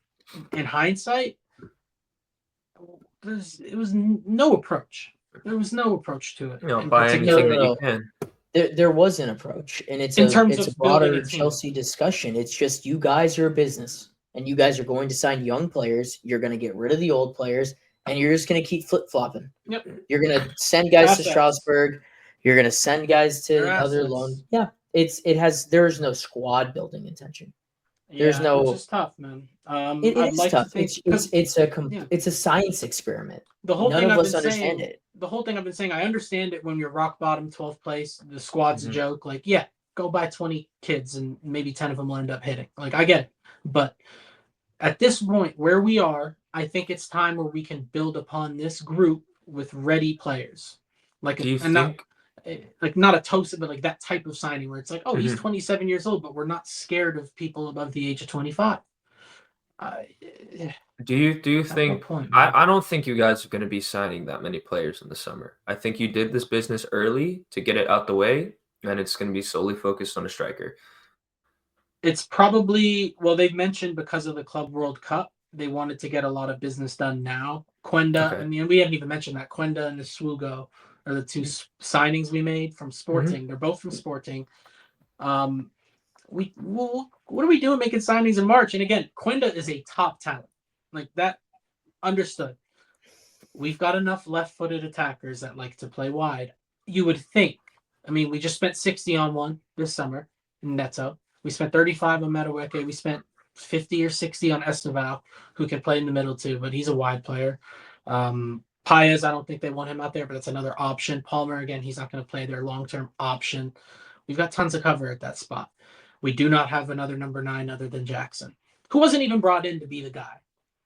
In hindsight, it was no approach. There was no approach to it. Buy anything that you can. There was an approach, and it's in a terms of broader Chelsea discussion. It's just you guys are a business, and you guys are going to sign young players. You're going to get rid of the old players, and you're just going to keep flip flopping. Yep. You're going to send guys to Strasbourg. You're going to send guys to other loan. Yeah, there's no squad building intention. There's no. It's just tough, man. It is tough. It's a science experiment. None of us understand it. The whole thing I've been saying, I understand it when you're rock bottom, 12th place, the squad's a joke. Like, yeah, go buy 20 kids and maybe 10 of them will end up hitting. Like, I get it. But at this point where we are, I think it's time where we can build upon this group with ready players. Like, not a toast, but like that type of signing where it's like, oh, he's 27 years old, but we're not scared of people above the age of 25. Do you think I don't think you guys are going to be signing that many players in the summer. I think you did this business early to get it out the way, and it's going to be solely focused on a striker. It's probably, well, they've mentioned because of the Club World Cup, they wanted to get a lot of business done now. Quenda, I mean, we haven't even mentioned that. Quenda and Nsugo are the two signings we made from Sporting. They're both from Sporting. What are we doing making signings in March? And again, Quenda is a top talent. Like that, understood. We've got enough left-footed attackers that like to play wide. You would think. I mean, we just spent 60 on one this summer in Neto. We spent 35 on Madueke. We spent 50 or 60 on Esteval, who can play in the middle too, but he's a wide player. Paez, I don't think they want him out there, but that's another option. Palmer, again, he's not going to play their long-term option. We've got tons of cover at that spot. We do not have another number 9 other than Jackson, who wasn't even brought in to be the guy.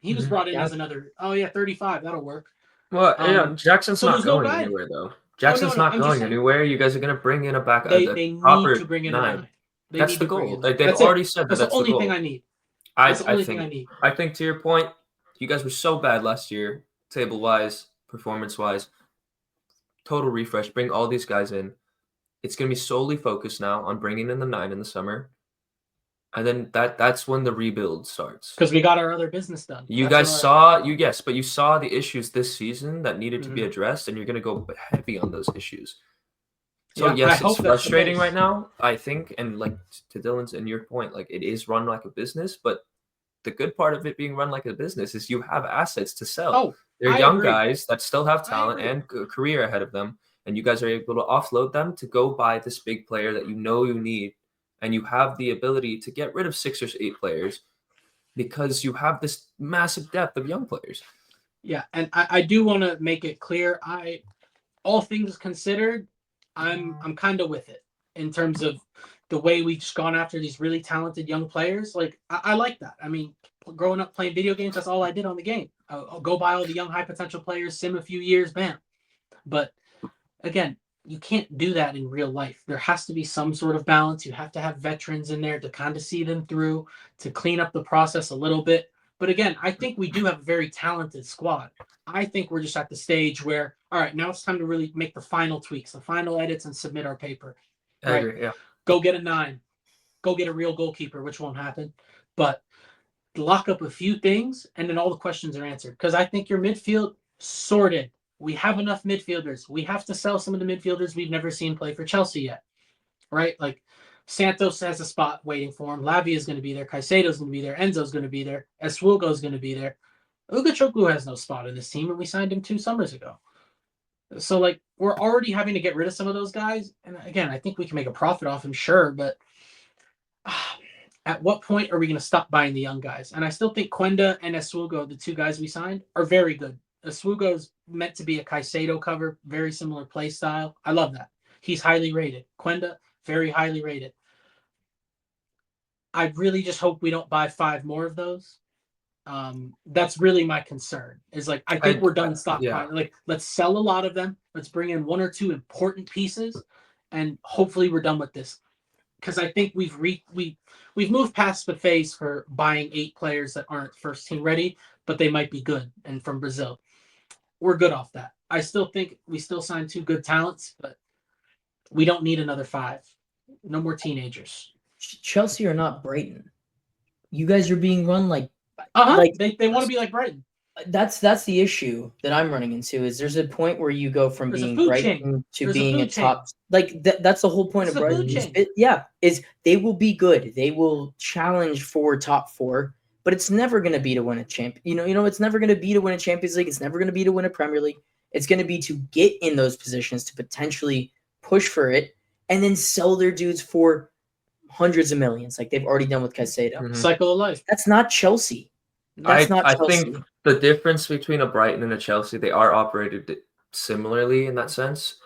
He was brought in as another, 35, that'll work. Well, Jackson's not going anywhere, though. Jackson's not going anywhere. You guys are going to bring in a backup. They need to bring in a 9. That's the goal. Like, they've already said that's the only thing I need. That's the only thing I need. I think to your point, you guys were so bad last year, table-wise, performance-wise. Total refresh. Bring all these guys in. It's going to be solely focused now on bringing in the 9 in the summer. And then that's when the rebuild starts. Because we got our other business done. You guys saw the issues this season that needed to be addressed, and you're going to go heavy on those issues. So yes, it's frustrating right now, I think, and like to Dylan's and your point, like it is run like a business, but the good part of it being run like a business is you have assets to sell. Oh, they're young guys that still have talent and a career ahead of them, and you guys are able to offload them to go buy this big player that you know you need. And you have the ability to get rid of 6 or 8 players because you have this massive depth of young players. Yeah, and I do want to make it clear. All things considered, I'm kind of with it in terms of the way we've just gone after these really talented young players. Like I like that. I mean, growing up playing video games, that's all I did on the game. I'll go buy all the young high potential players, sim a few years, bam. But again, you can't do that in real life. There has to be some sort of balance. You have to have veterans in there to kind of see them through, to clean up the process a little bit. But again, I think we do have a very talented squad. I think we're just at the stage where, all right, now it's time to really make the final tweaks, the final edits, and submit our paper. I agree. Yeah. Go get a 9. Go get a real goalkeeper, which won't happen. But lock up a few things, and then all the questions are answered. Because I think your midfield sorted. We have enough midfielders. We have to sell some of the midfielders we've never seen play for Chelsea yet, right? Like Santos has a spot waiting for him. Lavia is going to be there. Caicedo's going to be there. Enzo's going to be there. Esuogo's going to be there. Ugachukwu has no spot in this team, and we signed him 2 summers ago. So, like, we're already having to get rid of some of those guys. And again, I think we can make a profit off him, sure, but at what point are we going to stop buying the young guys? And I still think Quenda and Esuogo, the 2 guys we signed, are very good. Esuogo's meant to be a Caicedo cover, very similar play style. I love that. He's highly rated. Quenda, very highly rated. I really just hope we don't buy 5 more of those. That's really my concern. Is like I think we're done stockpiling. Yeah. Like let's sell a lot of them. Let's bring in 1 or 2 important pieces, and hopefully we're done with this. Because I think we've moved past the phase for buying 8 players that aren't first team ready, but they might be good and from Brazil. We're good off that. I still think we still signed 2 good talents, but we don't need another 5. No more teenagers. Chelsea are not Brighton. You guys are being run like They want to be like Brighton. That's the issue that I'm running into. Is there's a point where you go from being Brighton to being a top, like that's the whole point of Brighton. Is they will be good. They will challenge for top 4, but it's never going to be to win a champ. It's never going to be to win a Champions League. It's never going to be to win a Premier League. It's going to be to get in those positions to potentially push for it and then sell their dudes for hundreds of millions, like they've already done with Caicedo. Mhm. Cycle of life. That's not Chelsea. That's not Chelsea. I think the difference between a Brighton and a Chelsea, they are operated similarly in that sense.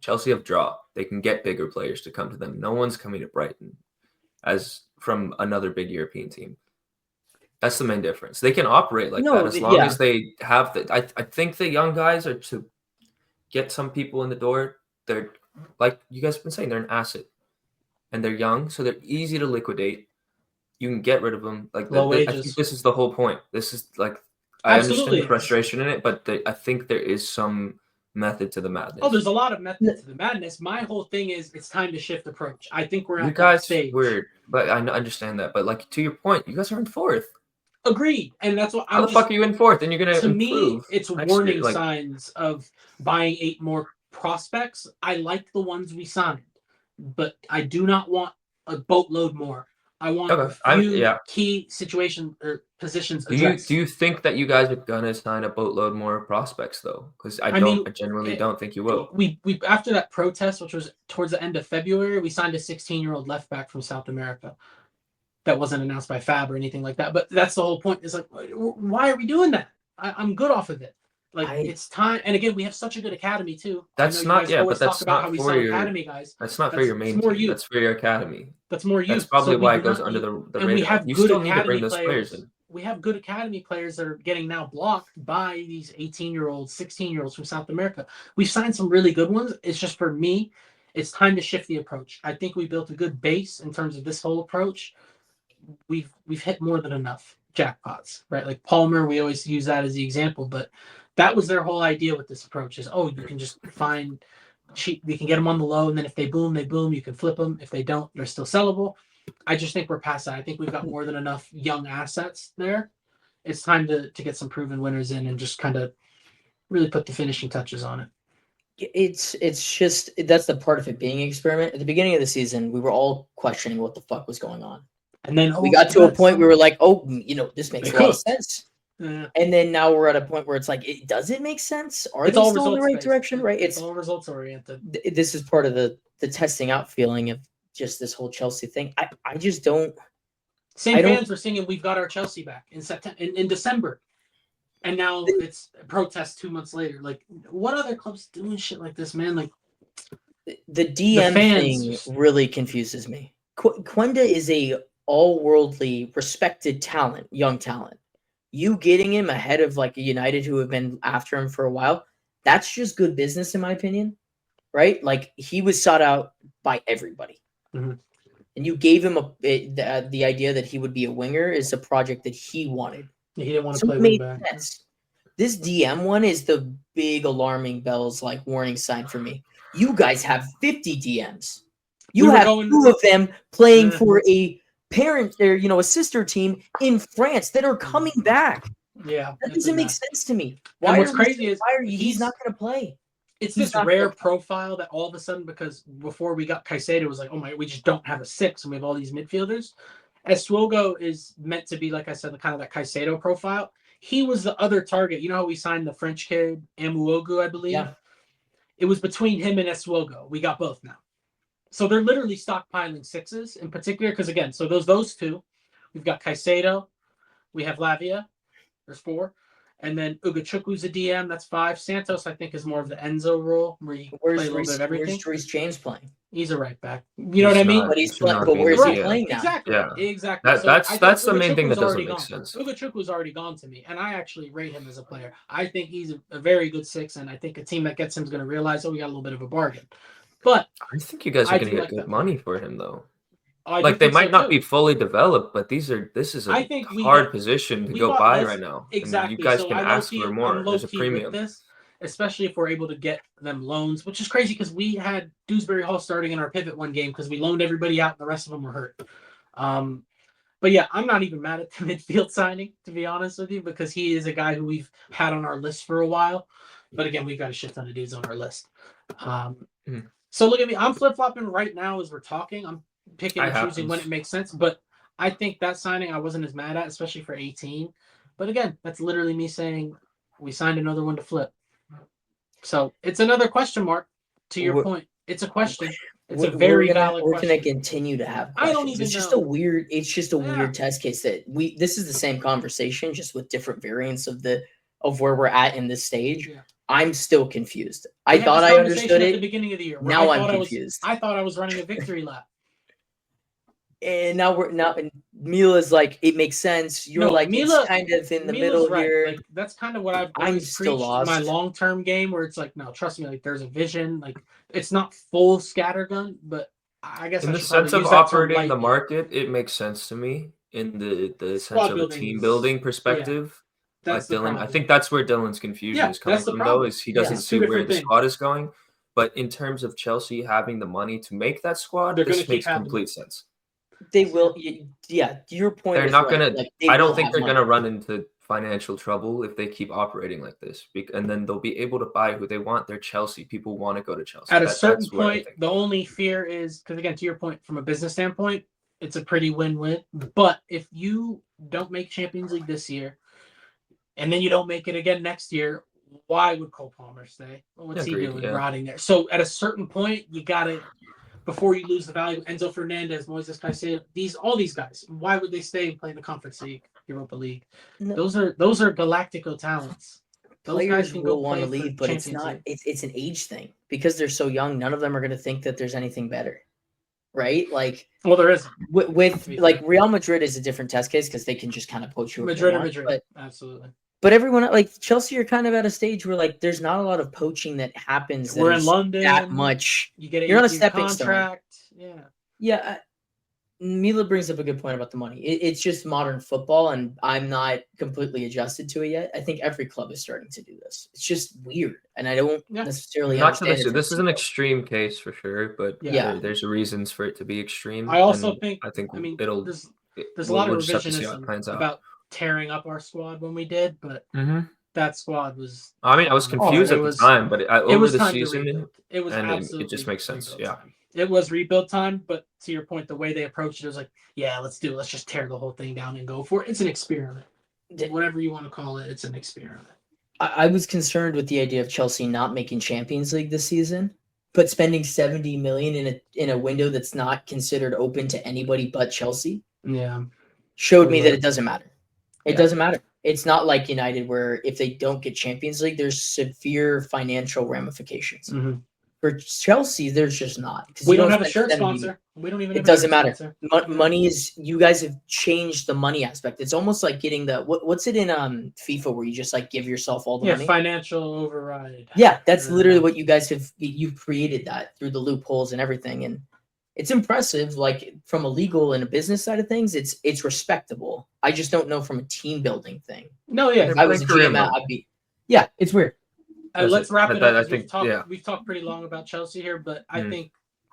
Chelsea have dropped. They can get bigger players to come to them. No one's coming to Brighton as from another big European team. That's the main difference. They can operate like that as long as they have the. I think the young guys are to get some people in the door. They're like you guys have been saying, they're an asset, and they're young, so they're easy to liquidate. You can get rid of them. Like I think this is the whole point. This is like I understand the frustration in it, but I think there is some method to the madness. Oh, there's a lot of method to the madness. My whole thing is it's time to shift approach. I think we're at you guys that stage. Weird, but I understand that. But like to your point, you guys are in 4th. Agreed, and that's what. How the fuck are you in 4th? And you're gonna to improve me, it's warning signs of buying 8 more prospects. I like the ones we signed, but I do not want a boatload more. I want a few key situation or positions addressed. Do you think that you guys are gonna sign a boatload more prospects though? Because I generally don't think you will. We after that protest, which was towards the end of February, we signed a 16-year-old left back from South America. That wasn't announced by Fab or anything like that. But that's the whole point. Is like, why are we doing that? I'm good off of it. Like it's time. And again, we have such a good academy too. That's not but that's not for your academy guys. That's not for your main team. That's for your academy. That's more youth. That's probably why it goes under the radar. We have you good still need to academy bring those players in. We have good academy players that are getting now blocked by these 18-year-olds, 16-year-olds from South America. We've signed some really good ones. It's just for me, it's time to shift the approach. I think we built a good base in terms of this whole approach. We've hit more than enough jackpots, right? Like Palmer, we always use that as the example, but that was their whole idea with this approach is, you can just find cheap, we can get them on the low, and then if they boom, you can flip them. If they don't, they're still sellable. I just think we're past that. I think we've got more than enough young assets there. It's time to get some proven winners in and just kind of really put the finishing touches on it. It's just that's the part of it being an experiment. At the beginning of the season, we were all questioning what the fuck was going on. And then we got to a point where we were like, this makes a lot of sense. Yeah. And then now we're at a point where it's like, does it make sense? Are they still in the right direction? Right? It's all results oriented. This is part of the testing out feeling of just this whole Chelsea thing. I just don't. Fans were singing "We've got our Chelsea back" in September, in December, and now it's protest 2 months later. Like, what other clubs doing shit like this, man? Like, the DM thing really confuses me. Quenda is a all-worldly, respected talent, young talent. You getting him ahead of like a United who have been after him for a while, that's just good business in my opinion, right? Like he was sought out by everybody. Mhm. And you gave him the idea that he would be a winger is a project that he wanted. He didn't want to So play it wing made back. sense. This DM one is the big alarming bells like warning sign for me. You guys have 50 DMs. You We were have going- 2 of them playing Yeah. for a parent or a sister team in France that are coming back. Yeah, That it's doesn't a make mess. sense to me. And what's are we crazy saying- is why are you, he's he's- not going to play. It's He's this not rare gonna- profile that all of a sudden, because before we got Caicedo, it was like, oh my, we just don't have a 6, and we have all these midfielders. Esuogo is meant to be, like I said, the kind of that Caicedo profile. He was the other target. You know how we signed the French kid, Amuogu, I believe? Yeah. It was between him and Esuogo. We got both now. So they're literally stockpiling 6s in particular, because again, so those 2. We've got Caicedo. We have Lavia. There's 4. And then Ugachukwu's a DM. That's 5. Santos, I think, is more of the Enzo role, where you play a little bit of everything. Where's Reece James playing? He's a right back. You know what I mean? But he's He should playing. not But be in where's the he DM. playing now? Exactly. Yeah. Exactly. That- So that's I think that's the main thing that Ugachukwu's doesn't already make gone. sense. Ugachukwu's already gone to me, and I actually rate him as a player. I think he's a very good 6, and I think a team that gets him is going to realize, oh, we got a little bit of a bargain. But I think you guys I are going do to like get that good money for him though. I Like do they think so, might not too. be fully developed, but this is a I think we hard got- position to we go bought buy less- right now. Exactly. And you guys So can I ask low-key- for more. I'm There's a low-key premium. with this, especially if we're able to get them loans, which is crazy because we had Dewsbury Hall starting in our pivot one game because we loaned everybody out and the rest of them were hurt. But yeah, I'm not even mad at the midfield signing, to be honest with you, because he is a guy who we've had on our list for a while. But again, we've got a shit ton of dudes on our list. So look at me. I'm flip-flopping right now as we're talking. I'm picking and choosing when it makes sense. But I think that signing I wasn't as mad at, especially for 18. But again, that's literally me saying we signed another one to flip. So it's another question mark to your point. It's a question. It's a very valid we're question. going to continue to have questions. I don't even it's just know. a weird. It's just a weird test case that this is the same conversation, just with different variants of where we're at in this stage. Yeah. I'm still confused. We I had thought this I conversation understood at the it. beginning of the year. where Now I I'm thought confused. I thought I was running a victory lap. And now and Mila's like, it makes sense. You're No, like, Mila- it's kind of in the Mila's middle right. here. Like that's kind of what I've I'm always still preached. lost. My long-term game, where it's like, no, trust me, like there's a vision. Like it's not full scattergun, but I guess In I the should probably sense of use that term operating the lightly. market, it makes sense to me. In the Squad sense of a building team is- building perspective, That's like the Dylan, I problem. think that's where Dylan's confusion Yeah, is coming that's the from. Though, problem. is he doesn't It's see two where different the things. squad is going. But in terms of Chelsea having the money to make that squad, They're gonna this keep makes having complete sense. They will. Yeah, your point. They're is not right. gonna. Like, they I don't will think have they're money. gonna run into financial trouble if they keep operating like this. And then they'll be able to buy who they want. They're Chelsea. People want to go to Chelsea. At a certain that's where I point, think. the only fear is because again, to your point, from a business standpoint, it's a pretty win-win. But if you don't make Champions League this year, and then you don't make it again next year, why would Cole Palmer stay? What's he Agreed, doing yeah. rotting there? So at a certain point, you gotta, before you lose the value, Enzo Fernandez, Moises Caicedo, all these guys, why would they stay and play in the Conference League, Europa League? No. Those are Galactico talents. Those guys Players can go will want to play for leave, but it's Champions not. League. It's an age thing because they're so young. None of them are going to think that there's anything better, right? Like Well, there is with to be like fair. Real Madrid is a different test case because they can just kind of poach you. Madrid or Madrid, absolutely. But everyone like Chelsea are kind of at a stage where like there's not a lot of poaching that happens. We're that in is London. that much. You get You're on a 8-year stepping stone. contract. Yeah, Mila brings up a good point about the money. It's just modern football, and I'm not completely adjusted to it yet. I think every club is starting to do this. It's just weird, and I don't necessarily Not to understand it. this is an extreme case for sure, but Yeah. there's reasons for it to be extreme. I also and think. I think I mean, it'll. there's a we'll lot of just have to see how it revisionism plans out. about tearing up our squad when we did, but that squad was. I mean, I was confused at the time, but over was the time to season, rebuild. It was and absolutely. it just makes sense. rebuild Yeah. time. It was rebuild time, but to your point, the way they approached it was like, yeah, let's do it. Let's just tear the whole thing down and go for it. It's an experiment. Whatever you want to call it, it's an experiment. I was concerned with the idea of Chelsea not making Champions League this season, but spending 70 million in a window that's not considered open to anybody but Chelsea. Yeah, showed me that it doesn't matter. It Yeah. doesn't matter. It's not like United where if they don't get Champions League, there's severe financial ramifications. Mm-hmm. For Chelsea, there's just not. Because We don't have a shirt sponsor. We don't even. It doesn't matter. Money is. You guys have changed the money aspect. It's almost like getting the what's it in FIFA where you just like give yourself all the money. Financial override. Yeah, that's literally what you guys have. You've created that through the loopholes and everything, and it's impressive. Like from a legal and a business side of things, it's respectable. I just don't know from a team building thing. No, yeah. If I was a GM, I'd be. Yeah, it's weird. Let's wrap it up. I think, we've talked pretty long about Chelsea here, but I think,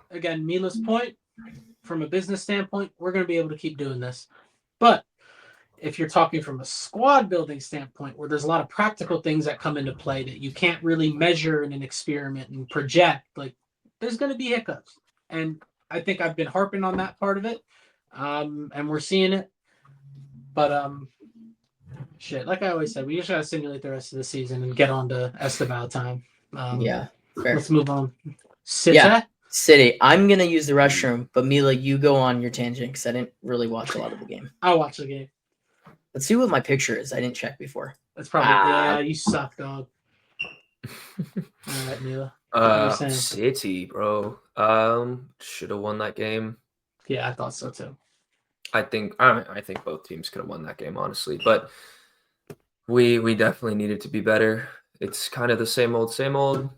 again, Mila's point, from a business standpoint, we're going to be able to keep doing this. But if you're talking from a squad building standpoint, where there's a lot of practical things that come into play that you can't really measure in an experiment and project, like there's going to be hiccups. And I think I've been harping on that part of it, and we're seeing it. But shit, like I always said, we just gotta simulate the rest of the season and get on to Esteban time. Yeah, fair. Let's move on. City. I'm gonna use the restroom, but Mila, you go on your tangent because I didn't really watch a lot of the game. I'll watch the game. Let's see what my picture is. I didn't check before. That's probably you suck, dog. All right, Mila. City, bro. Should have won that game. Yeah, I thought so too. I think both teams could have won that game, honestly, but we definitely needed to be better. It's kind of the same old.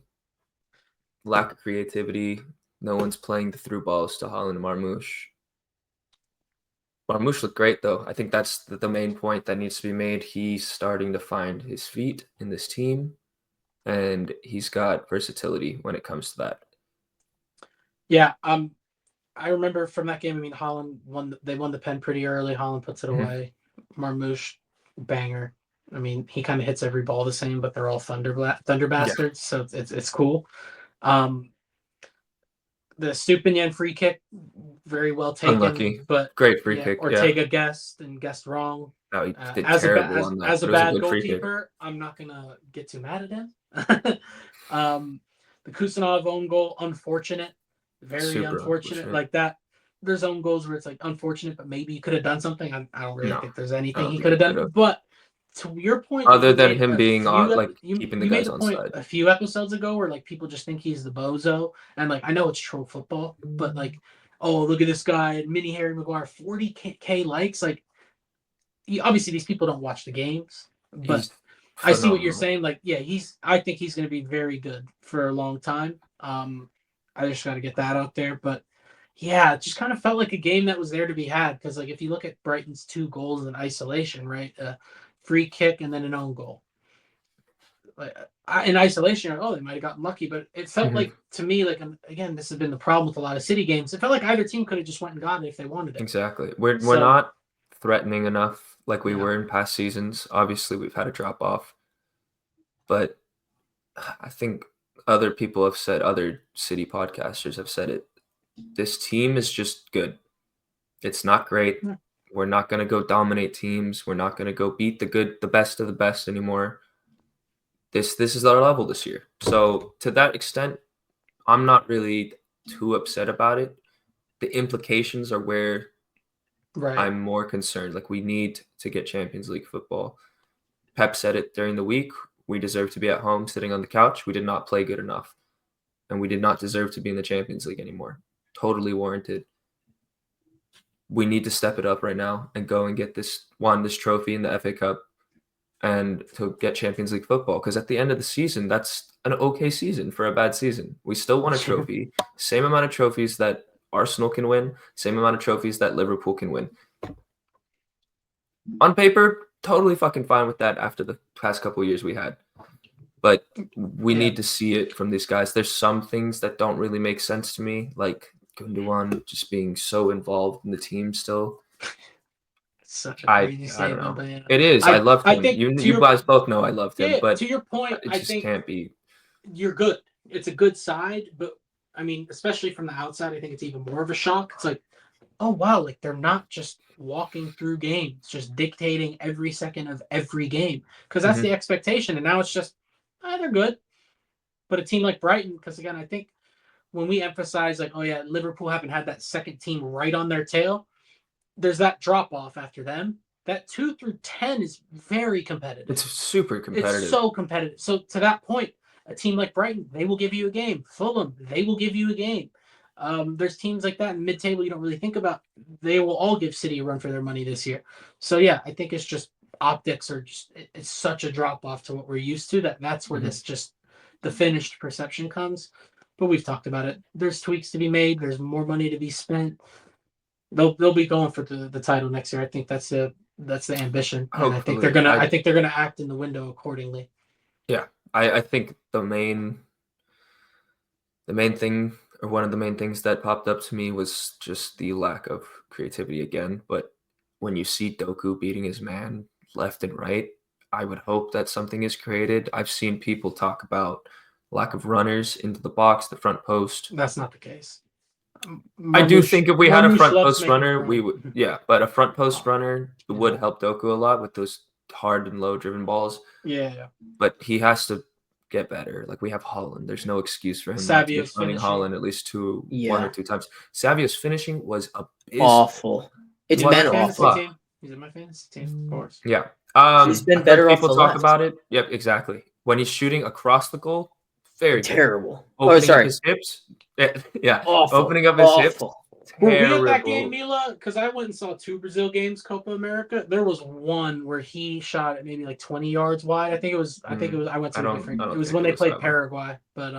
Lack of creativity. No one's playing the through balls to Haaland and Marmoush. Marmoush looked great, though. I think that's the main point that needs to be made. He's starting to find his feet in this team, and he's got versatility when it comes to that. Yeah, I remember from that game, I mean, Haaland won the pen pretty early. Haaland puts it away. Marmoush, banger. I mean, he kind of hits every ball the same, but they're all thunder bastards, so it's cool. The Stupinian free kick, very well taken. Unlucky, but great free kick. Ortega guessed well. No, he did terrible on that. As a bad goalkeeper, I'm not gonna get too mad at him. The Kusanov own goal, unfortunate. Very Super unfortunate. Like that. There's own goals where it's like unfortunate, but maybe he could have done something. I don't really think there's anything he could have done. But to your point, other than him being keeping the guys on side, a few episodes ago, where like people just think he's the bozo, and like I know it's troll football, but like, oh look at this guy, Mini Harry Maguire, 40K likes. Like, obviously these people don't watch the games, but I see what you're saying. Like, yeah, I think he's going to be very good for a long time. I just got to get that out there. But yeah, it just kind of felt like a game that was there to be had. Because like if you look at Brighton's 2 goals in isolation, right? A free kick and then an own goal. Like in isolation, they might have gotten lucky, but it felt like to me, like again, this has been the problem with a lot of City games. It felt like either team could have just went and gotten it if they wanted it. Exactly. We're not threatening enough like we were in past seasons. Obviously, we've had a drop off, but I think other people have said, other City podcasters have said it. This team is just good. It's not great. We're not going to go dominate teams. We're not going to go beat the best of the best anymore. This is our level this year. So to that extent, I'm not really too upset about it. The implications are where I'm more concerned. Like, we need to get Champions League football. Pep said it during the week. We deserve to be at home sitting on the couch. We did not play good enough. And we did not deserve to be in the Champions League anymore. Totally warranted. We need to step it up right now and go and get this trophy in the FA Cup and to get Champions League football. Because at the end of the season, that's an okay season for a bad season. We still won a trophy. Same amount of trophies that Arsenal can win. Same amount of trophies that Liverpool can win. On paper, totally fucking fine with that after the past couple of years we had. But we need to see it from these guys. There's some things that don't really make sense to me, like Gundogan just being so involved in the team still. It's such a crazy statement. I don't know. But, it is. I loved him. You guys both know I loved him. But to your point, it just can't be. You're good. It's a good side, but I mean, especially from the outside, I think it's even more of a shock. It's like, oh wow, like they're not just walking through games, just dictating every second of every game, because that's the expectation. And now it's just, they're good. But a team like Brighton, because again, I think when we emphasize like, oh yeah, Liverpool haven't had that second team right on their tail, there's that drop off after them. That 2 through 10 is very competitive. It's super competitive. It's so competitive. So to that point, A team like Brighton, they will give you a game. Fulham, they will give you a game. There's teams like that in mid-table you don't really think about. They will all give City a run for their money this year. So yeah, I think it's just optics are just it's such a drop off to what we're used to that's where this just the finished perception comes. But we've talked about it. There's tweaks to be made. There's more money to be spent. They'll be going for the title next year. I think that's the ambition, and I think Hopefully. I think they're gonna act in the window accordingly. Yeah, I think the main thing, or one of the main things that popped up to me, was just the lack of creativity again. But when you see Doku beating his man left and right, I would hope that something is created. I've seen people talk about lack of runners into the box, the front post. That's not the case. I do think if we had a front loves post making runner, runs. we would, but a front post runner would help Doku a lot with those hard and low driven balls. Yeah. But he has to get better. Like, we have Holland. There's no excuse for him not to Savio's be finding finishing. Holland at least one Yeah. or two times. Savio's finishing was Awful. It's What been a awful. fantasy Team. He's in my fantasy team, of course. Yeah. He's been I've heard better off people the talk left. about it. Yep, exactly. When he's shooting across the goal, very good. Terrible. Opening up his hips. Yeah. Awful. Opening up his hips. Awful. Were we at Terrible. that game, Mila? Because I went and saw 2 Brazil games, Copa America. There was one where he shot at maybe like 20 yards wide. I think it was. I went to a different. It was when they played Paraguay. But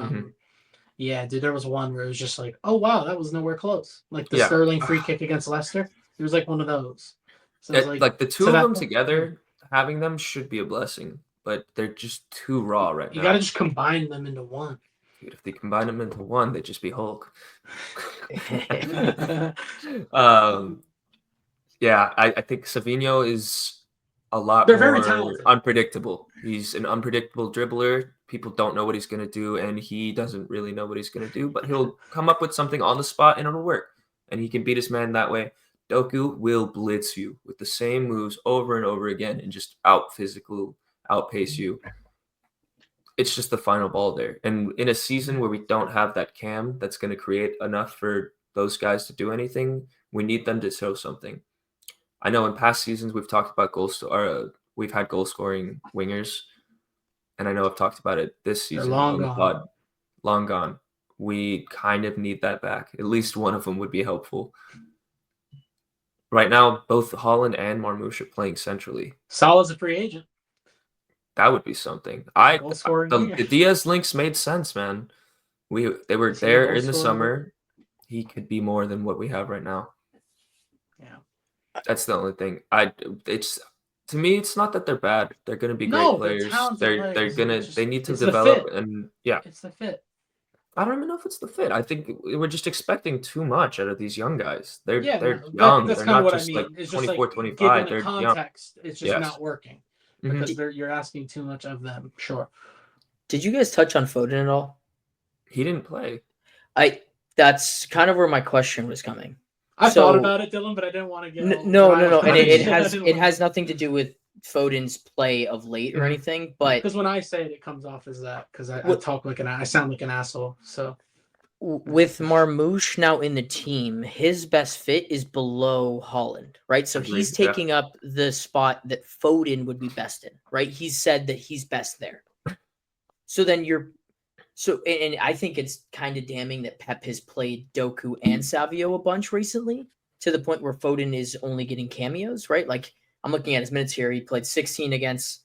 yeah, dude, there was one where it was just like, oh wow, that was nowhere close. Like the Sterling free kick against Leicester. It was like one of those. So it was like the two of them together, having them should be a blessing, but they're just too raw right now. You got to just combine them into one. Dude, if they combine them into one, they'd just be Hulk. I think Savinho is a lot very more talented. Unpredictable. He's an unpredictable dribbler. People don't know what he's going to do, and he doesn't really know what he's going to do, but he'll come up with something on the spot, and it'll work, and he can beat his man that way. Doku will blitz you with the same moves over and over again and just outpace you. It's just the final ball there. And in a season where we don't have that cam that's going to create enough for those guys to do anything, we need them to show something. I know in past seasons we've talked about we've had goal scoring wingers, and I know I've talked about it this season on the pod. Long gone. We kind of need that back. At least one of them would be helpful. Right now, both Holland and Marmoush are playing centrally. Salah's a free agent. That would be something. The Diaz links made sense, man. They were there in the summer. He could be more than what we have right now. Yeah, that's the only thing. To me, it's not that they're bad. They're going to be great players. They need to develop, and it's the fit. I don't even know if it's the fit. I think we're just expecting too much out of these young guys. They're young. That's they're not not what just I mean. like It's 24, just 25. They're context. Young. It's just not working because you're asking too much of them. Sure. Did you guys touch on Foden at all? He didn't play. That's kind of where my question was coming. I thought about it, Dylan, but I didn't want to get no. And it has nothing to do with Foden's play of late or anything, but because when I say it comes off as that because I talk like I sound like an asshole. So with Marmoush now in the team, his best fit is below Holland, right? So he's taking up the spot that Foden would be best in, right? He's said that he's best there. So then and I think it's kind of damning that Pep has played Doku and Savio a bunch recently to the point where Foden is only getting cameos, right? Like I'm looking at his minutes here. He played 16 against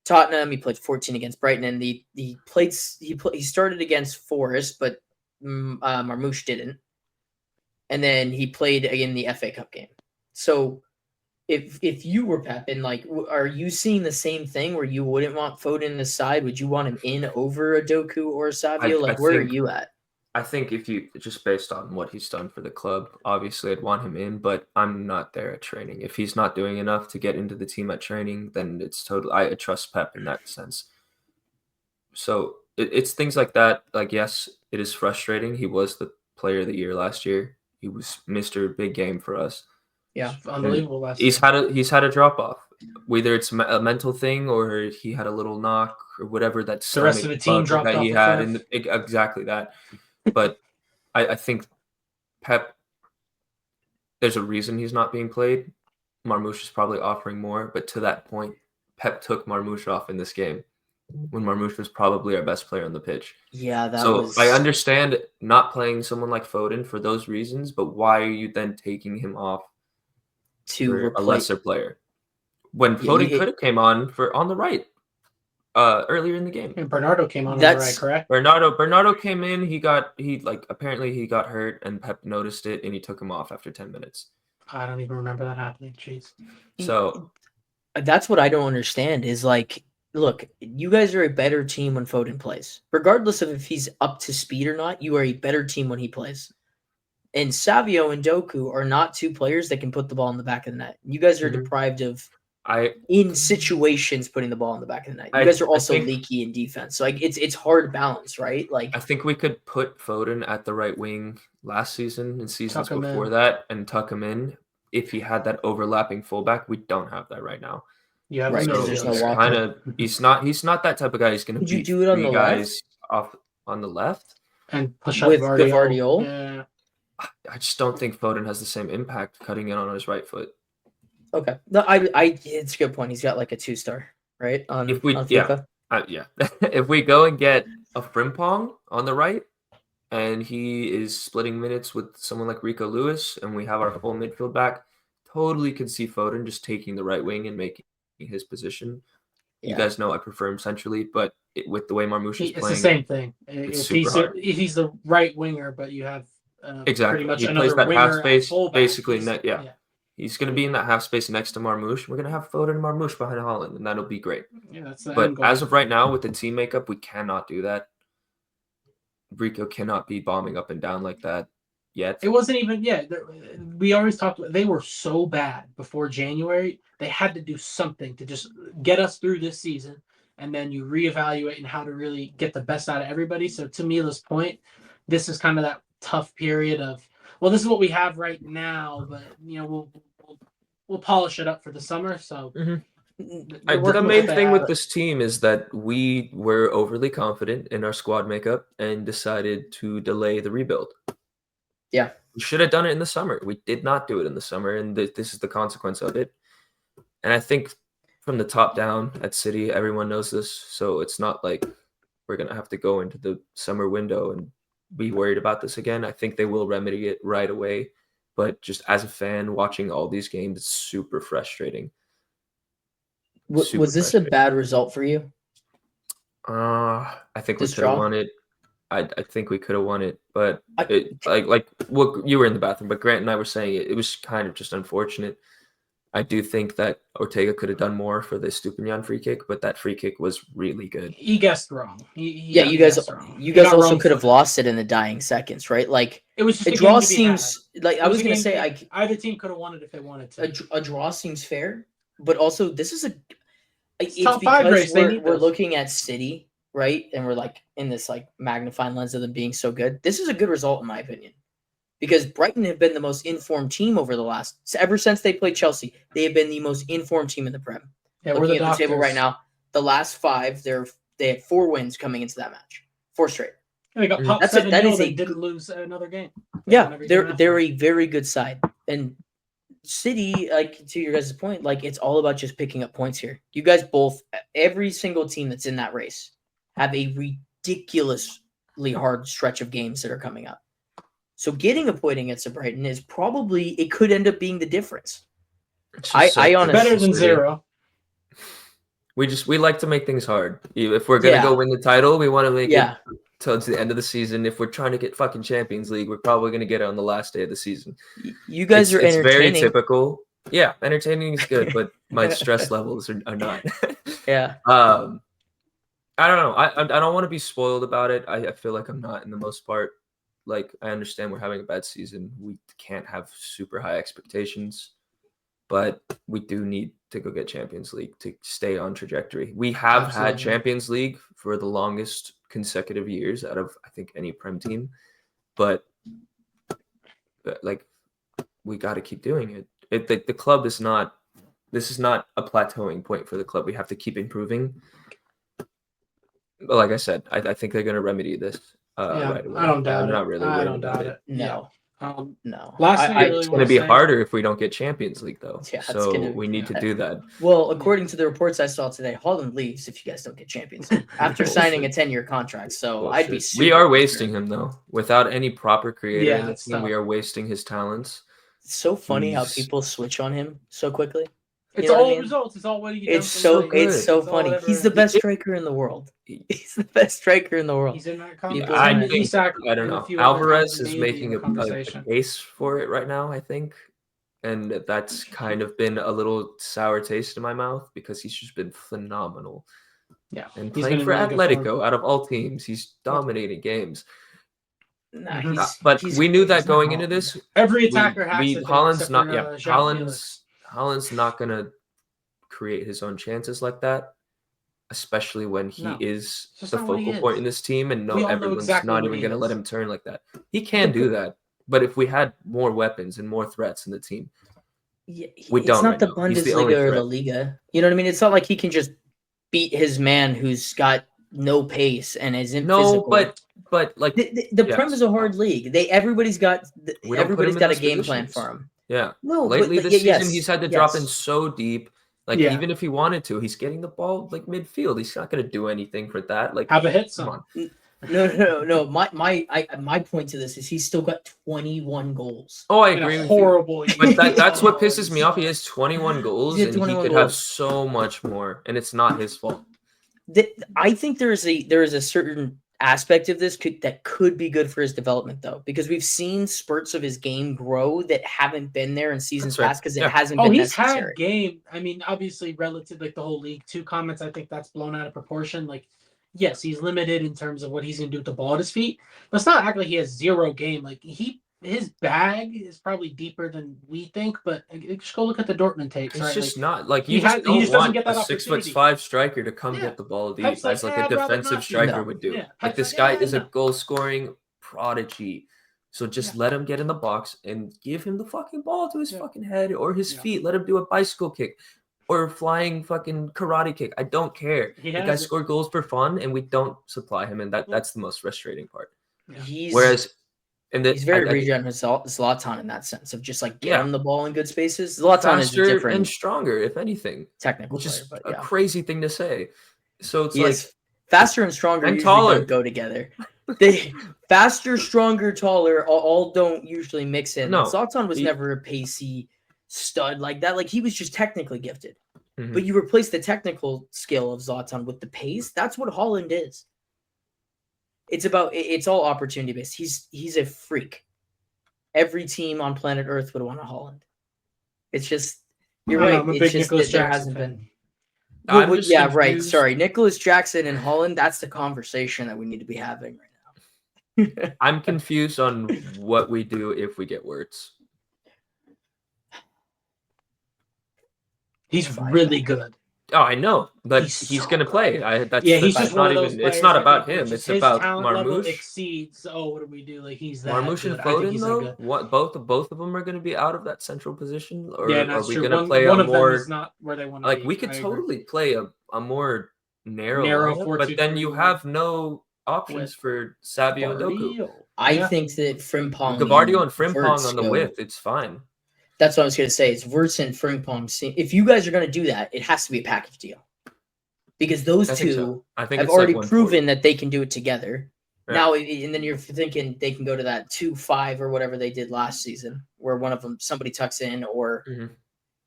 Tottenham. He played 14 against Brighton, and he started against Forest, but Marmoush didn't. And then he played in the FA Cup game. So if you were Pep, and like, are you seeing the same thing where you wouldn't want Foden in the side? Would you want him in over a Doku or a Savio? Where are you at? I think if you just based on what he's done for the club, obviously I'd want him in, but I'm not there at training. If he's not doing enough to get into the team at training, then it's totally, I trust Pep in that sense. So it's things like that. Like, yes, it is frustrating. He was the player of the year last year. He was Mr. Big Game for us. Yeah, unbelievable last year. He's had a drop off, whether it's a mental thing or he had a little knock or whatever. That's the rest of the team dropped that off. He had exactly that. But I think Pep, there's a reason he's not being played. Marmoush is probably offering more, but to that point, Pep took Marmoush off in this game. when Marmoush was probably our best player on the pitch. Yeah, that So was. I understand not playing someone like Foden for those reasons, but why are you then taking him off to for a replace. lesser player when Yeah, Foden could have came on the right earlier in the game? And Bernardo came on the right, That's correct? Bernardo came in. Apparently he got hurt, and Pep noticed it, and he took him off after 10 minutes. I don't even remember that happening. Jeez. So that's what I don't understand is like, look, you guys are a better team when Foden plays. Regardless of if he's up to speed or not, you are a better team when he plays. And Savio and Doku are not two players that can put the ball in the back of the net. You guys are Mhm. deprived of, I in situations, putting the ball in the back of the net. You I- guys are I also think- leaky in defense. So like it's hard balance, right? Like I think we could put Foden at the right wing last season and seasons Tuck him before in. that and tuck him in if he had that overlapping fullback. We don't have that right now. You have Right, a because So there's no it's Walker. kind of he's not that type of guy. He's going to Could you beat do it on three the guys off on the left. and push up with Guardiola. Gvardiol? Yeah. I just don't think Foden has the same impact cutting in on his right foot. Okay. No, I it's a good point. He's got like a 2-star, right? On If we- on yeah. FIFA. Yeah. If we go and get a Frimpong on the right, and he is splitting minutes with someone like Rico Lewis, and we have our full midfield back, totally can see Foden just taking the right wing and making his position. You Yeah. guys know I prefer him centrally, but with the way Marmoush is It's the playing, same thing. it's If super hard. he's the right winger, but you have Exactly. pretty much He another plays that winger half at space, fullback. basically. He's- Yeah. He's going to be in that half space next to Marmoush. We're going to have Foden and Marmoush behind Holland, and that'll be great. Yeah, that's the But end goal. as of right now, with the team makeup, we cannot do that. Rico cannot be bombing up and down like that yet. It wasn't even, we always talked about, they were so bad before January. They had to do something to just get us through this season. And then you reevaluate and how to really get the best out of everybody. So to Mila's point, this is kind of that tough period of, well, this is what we have right now, but we'll polish it up for the summer. So The main thing with this team is that we were overly confident in our squad makeup and decided to delay the rebuild. Yeah. We should have done it in the summer. We did not do it in the summer, and this is the consequence of it. And I think from the top down at City, everyone knows this, so it's not like we're going to have to go into the summer window and be worried about this again. I think they will remedy it right away, but just as a fan watching all these games, it's super frustrating. Was this a bad result for you? I think we This could have draw? won it. I think we could have won it, but I- you were in the bathroom, but Grant and I were saying it was kind of just unfortunate. I do think that Ortega could have done more for the Stupinian free kick, but that free kick was really good. He guessed wrong. Yeah, you guys also wrong could have footed. lost it in the dying seconds, right? Like It was just a a draw game to be seems like had. I It was a gonna game say to be- either team could have won it if they wanted to. a draw seems fair, but also this is it's top five because race, they we're need those. looking at City, right? And we're like in this like magnifying lens of them being so good. This is a good result in my opinion. Because Brighton have been the most informed team over the ever since they played Chelsea. They have been the most informed team in the Prem. Yeah, Looking at the table right now, the last 5, they have 4 wins coming into that match, 4 straight. They got popped That's it. 7-0. That is They a didn't lose another game. Yeah, they're a very good side. And City, like to your guys' point, like it's all about just picking up points here. You guys both, every single team that's in that race, have a ridiculously hard stretch of games that are coming up. So getting a point against Brighton is probably, it could end up being the difference. I honestly better than 0. We like to make things hard. If we're gonna go win the title, we want to make it towards the end of the season. If we're trying to get fucking Champions League, we're probably gonna get it on the last day of the season. You guys are entertaining. It's very typical. Yeah, entertaining is good, but my stress levels are not. Yeah. I don't know. I don't want to be spoiled about it. I feel like I'm not in the most part. Like, I understand we're having a bad season. We can't have super high expectations, but we do need to go get Champions League to stay on trajectory. We have had Champions League for the longest consecutive years out of, I think, any Prem team, but like, we got to keep doing it. The club is not, this is not a plateauing point for the club. We have to keep improving. But like I said, I think they're going to remedy this. Right away. I don't doubt it. Not really I worried don't about doubt it. No. No. Last thing I really It's want going to be say- harder if we don't get Champions League, though. Yeah, it's so gonna- we need to do that. Well, according to the reports I saw today, Holland leaves if you guys don't get Champions League after signing a 10-year contract. So I'd be super We are concerned. wasting him, though. Without any proper creator Yeah, in the it's team, we tough. are wasting his talents. It's so funny how He's- people switch on him so quickly. It's You know what all I mean? results. It's all what he It's does. so good. it's so It's all funny. ever- He's the best striker in the world. He's the best striker in the world. He's in that People- I conversation. think, Isak I don't and a know. few other Alvarez guys is may be making in the a conversation. case for it right now, I think. And that's kind of been a little sour taste in my mouth because he's just been phenomenal. Yeah, And he's playing been in for really good Atletico form. out of all teams, he's dominating games. Nah, Mhm. But we knew that he's going not into this. Every attacker has we it. Holland's not Felix. Holland's not gonna create his own chances like that, especially when he No, is it's just the not what he focal point is. in this team, and We all know everyone's exactly not what even he gonna let is. him turn like that. He can do that, but if we had more weapons and more threats in the team, Yeah, we it's don't not right the now. He's the only Bundesliga or La threat. Liga. You know what I mean? It's not like he can just beat his man who's got no pace and isn't No, physical. but like The Prem yes. is a hard league. Everybody's got We don't put everybody's him in got a those game plan positions. for him. Yeah. No, Lately but this season, yes, he's had to drop in yes. so deep. Like Yeah. even if he wanted to, he's getting the ball like midfield. He's not gonna do anything for that. Like Have a hit come some. on. No. My point to this is he's still got 21 goals. Oh, I In agree a with you. horrible But that's what Oh, pisses me off. He so- has 21 goals He and has he 21 could have goals. so much more, and it's not his fault. I think there is a certain aspect of this that could be good for his development though, because we've seen spurts of his game grow that haven't been there in seasons That's right. past because Yeah. it hasn't Oh, been he's necessary. had game. I mean, obviously, relative like the whole League Two comments, I think that's blown out of proportion. Like, yes, he's limited in terms of what he's gonna do with the ball at his feet. But it's not act like he has zero game. Like his bag is probably deeper than we think. But just go look at the Dortmund tapes. It's Right? just Like, not like he you just has- he don't just doesn't want get that a opportunity. 6'5" striker to come Yeah. get the ball deep Pep's like, as like "Eh, a I'd rather defensive not." striker No. would do. Yeah. Like Pep's this like, guy "Eh, is a no." goal scoring prodigy. So just let him get in the box and give him the fucking ball to his Yeah. fucking head or his Yeah. feet. Let him do a bicycle kick or flying fucking karate kick. I don't care. He The has guy it. scored goals for fun, and we don't supply him, and that's the most frustrating part. Yeah. Whereas, He's very Rejan Zlatan in that sense of just like Yeah. getting the ball in good spaces. Zlatan is a faster different and stronger, if anything, technical which player, is but a yeah. crazy thing to say. So it's He like is faster and stronger and usually taller. don't go together. They faster, stronger, taller all don't usually mix in. No, Zlatan was he- never a pacey stud like that. Like he was just technically gifted. Mhm. But you replace the technical skill of Zlatan with the pace. That's what Holland is. It's all opportunity based. He's a freak. Every team on planet Earth would want a Holland. It's just you're I don't know, right. I'm a It's big just Nicholas that there Jackson hasn't fan. been. I'm Well, just yeah, right. confused. Sorry, Nicholas Jackson and Holland. That's the conversation that we need to be having right now. I'm confused on what we do if we get Wirtz. He's Fine. really good. Oh, I know, but He's he's so gonna good. play. That's He's that's just one not of those even. players. It's not I about think, him. which It's is his about talent level Marmoush. exceeds. Oh, what do we do? Like he's that Marmoush and good. I think Foden, he's that though. good. What both of them are going to be out of that central position, or Yeah, are that's we true. going to One, play one a of them more is not where they want to like be. we could I agree. totally play a more narrow Narrow lineup, but then 4-2-3 you with- have no options for Savio and Doku. Barrio. I Yeah. think that Frimpong, Gavardio and Frimpong Wirtz on the go- width, it's fine. That's what I was going to say. It's Wirtz and Frimpong. If you guys are going to do that, it has to be a package deal because those I think two so. I think have it's like already 140. proven that they can do it together. Yeah. Now, and then you're thinking they can go to that 2-5 or whatever they did last season, where one of them somebody tucks in, or Mhm.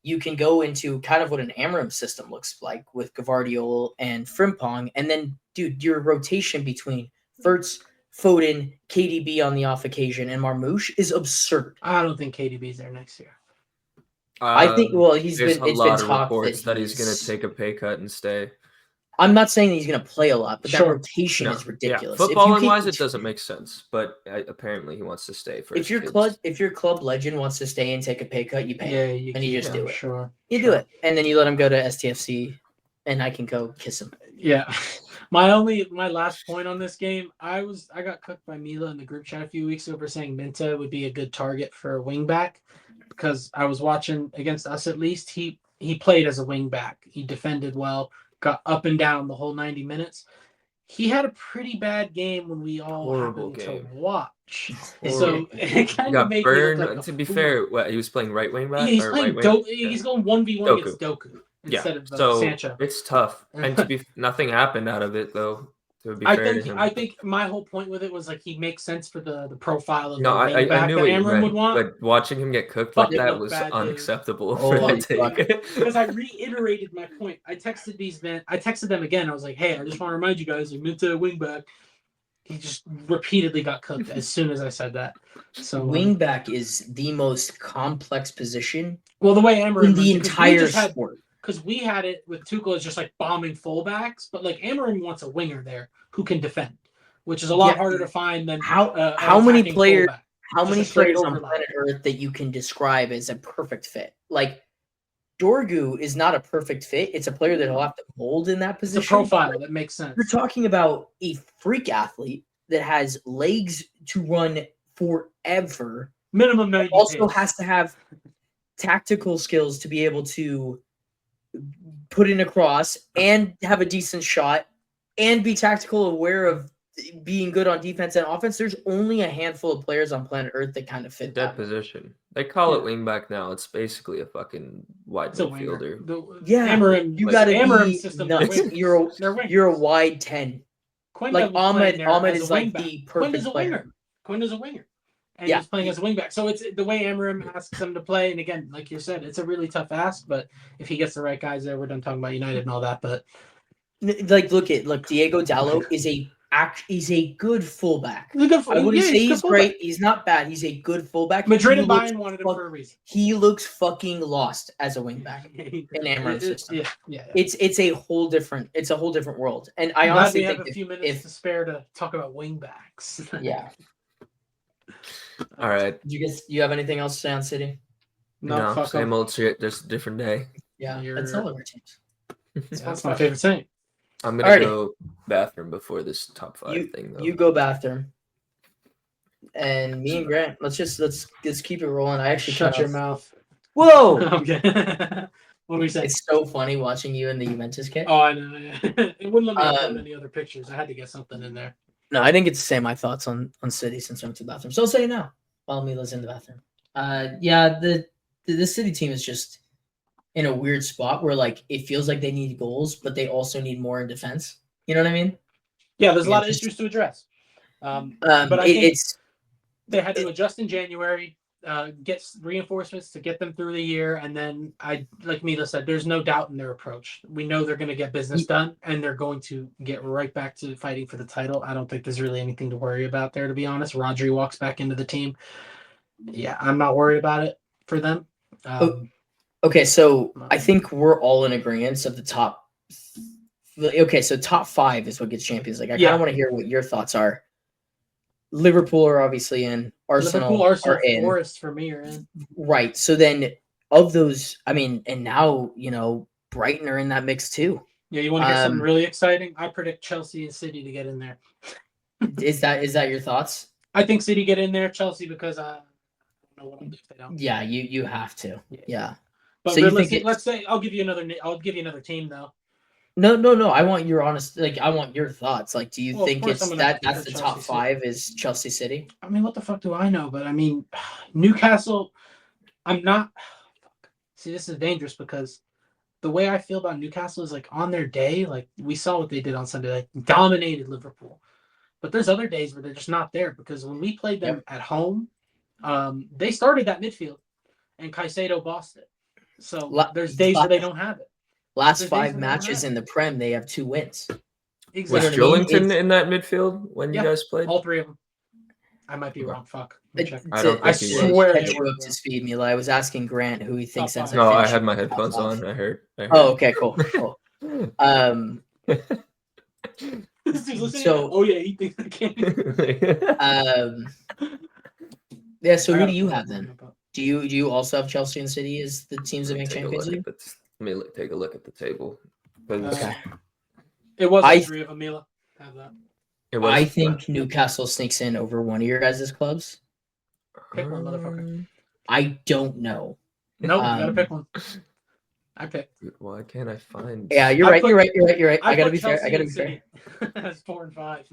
you can go into kind of what an Amram system looks like with Gavardiol and Frimpong, and then dude, your rotation between Wirtz, Foden, KDB on the off occasion, and Marmoush is absurd. I don't think KDB's there next year. I think. Well, There's it's a been lot of talked reports that he's going he's- to take a pay cut and stay. I'm not saying that he's going to play a lot, but that Sure. rotation No, is ridiculous. Yeah. If you Footballing can- wise, it doesn't make sense, but apparently he wants to stay for If his your club legend wants to stay and take a pay cut, you pay him. Yeah, you And you keep just him, do it. Sure. You do it, and then you let him go to STFC, and I can go kiss him. Yeah. My last point on this game, I got cooked by Mila in the group chat a few weeks ago for saying Minta would be a good target for a wing back because I was watching against us at least. He played as a wing back. He defended well, got up and down the whole 90 minutes. he had a pretty bad game when we all Horrible happened game. to watch. Horrible. So it He kind of got made burned. me look like To a be fool. fair, what he was playing right wing back He's or playing right wing. He's going 1v1 against Doku instead of so Sancho. it's tough, and nothing happened out of it though. To be fair to him. I think my whole point with it was like he makes sense for the profile of No, the I wing back knew that what you Amram meant, would want. but watching him get cooked like Fucking that look was bad, dude. unacceptable Oh, for the take. Because I reiterated my point. I texted them again. I was like, "Hey, I just want to remind you guys, I meant to wing back." He just repeatedly got cooked as soon as I said that. So Wingback is the most complex position well, the way Amram in the entire sport. Because we had it with Tuchel as just like bombing fullbacks, but like Amarim wants a winger there who can defend, which is a lot harder to find than how an many attacking players fullback. how Just many a straight players on overlap. planet Earth that you can describe as a perfect fit? Like Dorgu is not a perfect fit. It's a player that will have to mold in that It's position. a profile that makes sense. You're talking about a freak athlete that has legs to run forever. Minimum 90 Also pace. has to have tactical skills to be able to put in a cross and have a decent shot and be tactical, aware of being good on defense and offense. There's only a handful of players on planet Earth that kind of fit That that. position. They call it wing back now. It's basically a fucking wide It's a winger. midfielder. Yeah, Amarim, you like, gotta Amarim be system. nuts. You're a wide 10. Quinn Like was playing Ahmed there as is a like wingback. the Quinn perfect is a player. winger. Quinn is a winger. And Yeah. he's playing as a wingback. So it's the way Amarim asks him to play. And again, like you said, it's a really tough ask. But if he gets the right guys there, we're done talking about United and all that. But Like look, Diego Dallo is a good fullback. he's a good. I wouldn't say a good he's fullback. great. He's not bad. He's a good fullback. Madrid He and looks Bayern wanted him fuck- for a reason. He looks fucking lost as a wingback in Amarim's system. Yeah. It's a whole different world. And I I'm glad honestly we have think a few minutes to spare to talk about wingbacks. yeah. All right. You have anything else to say on City? No, fuck same 'em. old shit, just a different day. Yeah, You're- that's all of our teams. That's my favorite thing. I'm gonna Alrighty. go bathroom before this top 5 thing though. You go bathroom. And me and Grant, let's keep it rolling. I actually Shut cut your off- mouth. Whoa! Okay. What were we saying? It's so funny watching you in the Juventus kit. Oh, I know. Yeah. It wouldn't let me upload Um, any other pictures. I had to get something in there. No, I didn't get to say my thoughts on City since I went to the bathroom. So I'll say it now while Mila's in the bathroom. Yeah, the City team is just in a weird spot where like it feels like they need goals, but they also need more in defense. You know what I mean? Yeah, there's a lot of just- issues to address. But I it- think it's they had to adjust in January, get reinforcements to get them through the year, and then like Mila said, there's no doubt in their approach. We know they're going to get business done, and they're going to get right back to fighting for the title. I don't think there's really anything to worry about there, to be honest. Rodri walks back into the team. Yeah, I'm not worried about it for them. okay. So I think we're all in agreement of the top. Okay, so top 5 is what gets Champions League. I kind of want to hear what your thoughts are. Liverpool are obviously in. Arsenal are in. Forest for me are in. Right. So then of those, I mean, and now, Brighton are in that mix too. Yeah, you want to hear something really exciting? I predict Chelsea and City to get in there. Is that your thoughts? I think City get in there, Chelsea, because I don't know what I'll do if they don't. Yeah, you have to. Yeah. But So you think let's say I'll give you another team though. No. I want your honest. Like, I want your thoughts. Like, do you Well, of think course it's I'm gonna have to that's go the Chelsea top City. 5 is Chelsea City? I mean, what the fuck do I know? But I mean, Newcastle. I'm not. See, this is dangerous because the way I feel about Newcastle is like on their day, like we saw what they did on Sunday, like dominated Liverpool. But there's other days where they're just not there because when we played them at home, they started that midfield, and Caicedo bossed it. So there's days where they don't have it. Last There's 5 days when they don't matches have in the Prem, they have 2 wins. Exactly. Was You know what I mean? Joelinton It's- in that midfield when you guys played? All 3 of them. I might be wrong. Fuck. Let me check. I don't I think he was. swear catch they you were, up bro. to speed, Mila. I was asking Grant who he thinks Top ends five. up No, I finishing had my in the top headphones 5. on. I heard. Oh, okay, cool. This dude's listening. So- Oh yeah, he thinks I can. Yeah. So I who gotta do you pull have that then? up. Do you also have Chelsea and City as the teams that make Take a Champions look League? at Let me take a look at the table. 'Cause Okay. It was I- 3 of them, Mila. Have that. it was- I think Newcastle sneaks in over one of your guys' clubs. Pick one, motherfucker. I don't know. Nope, you gotta pick one. I picked. Why can't I find? Yeah, you're I right. put- You're right. You're right. You're right. I gotta put be fair. Chelsea I gotta and be fair. City as 4 and 5.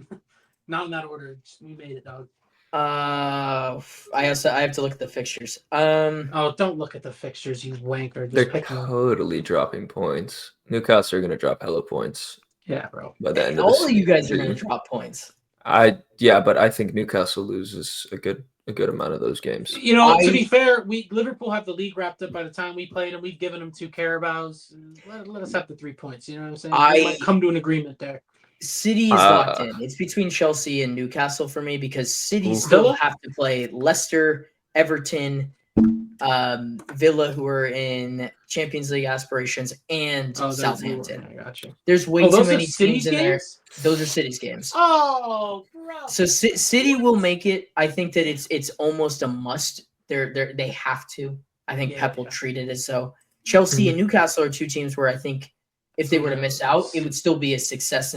Not in that order. We made it, dog. I have to look at the fixtures. Oh, don't look at the fixtures, you wanker. Just They're pick them. totally dropping points. Newcastle are going to drop hella points Yeah, bro. by the end of the all of you guys are season. gonna drop points. But I think Newcastle loses a good amount of those games. You know, to be fair, Liverpool have the league wrapped up by the time we played, and we've given them 2 Carabaos. Let us have the 3 points. You know what I'm saying? We might come to an agreement there. City is locked in. It's between Chelsea and Newcastle for me because City still have to play Leicester, Everton, Villa, who are in Champions League aspirations, and Southampton. I got you. There's way too many teams in there. Games? Those are City's games. Oh, bro. So City will make it. I think that it's almost a must. They have to. I think Pep will treat it as so. Chelsea and Newcastle are 2 teams where I think if they were to miss out, it would still be a success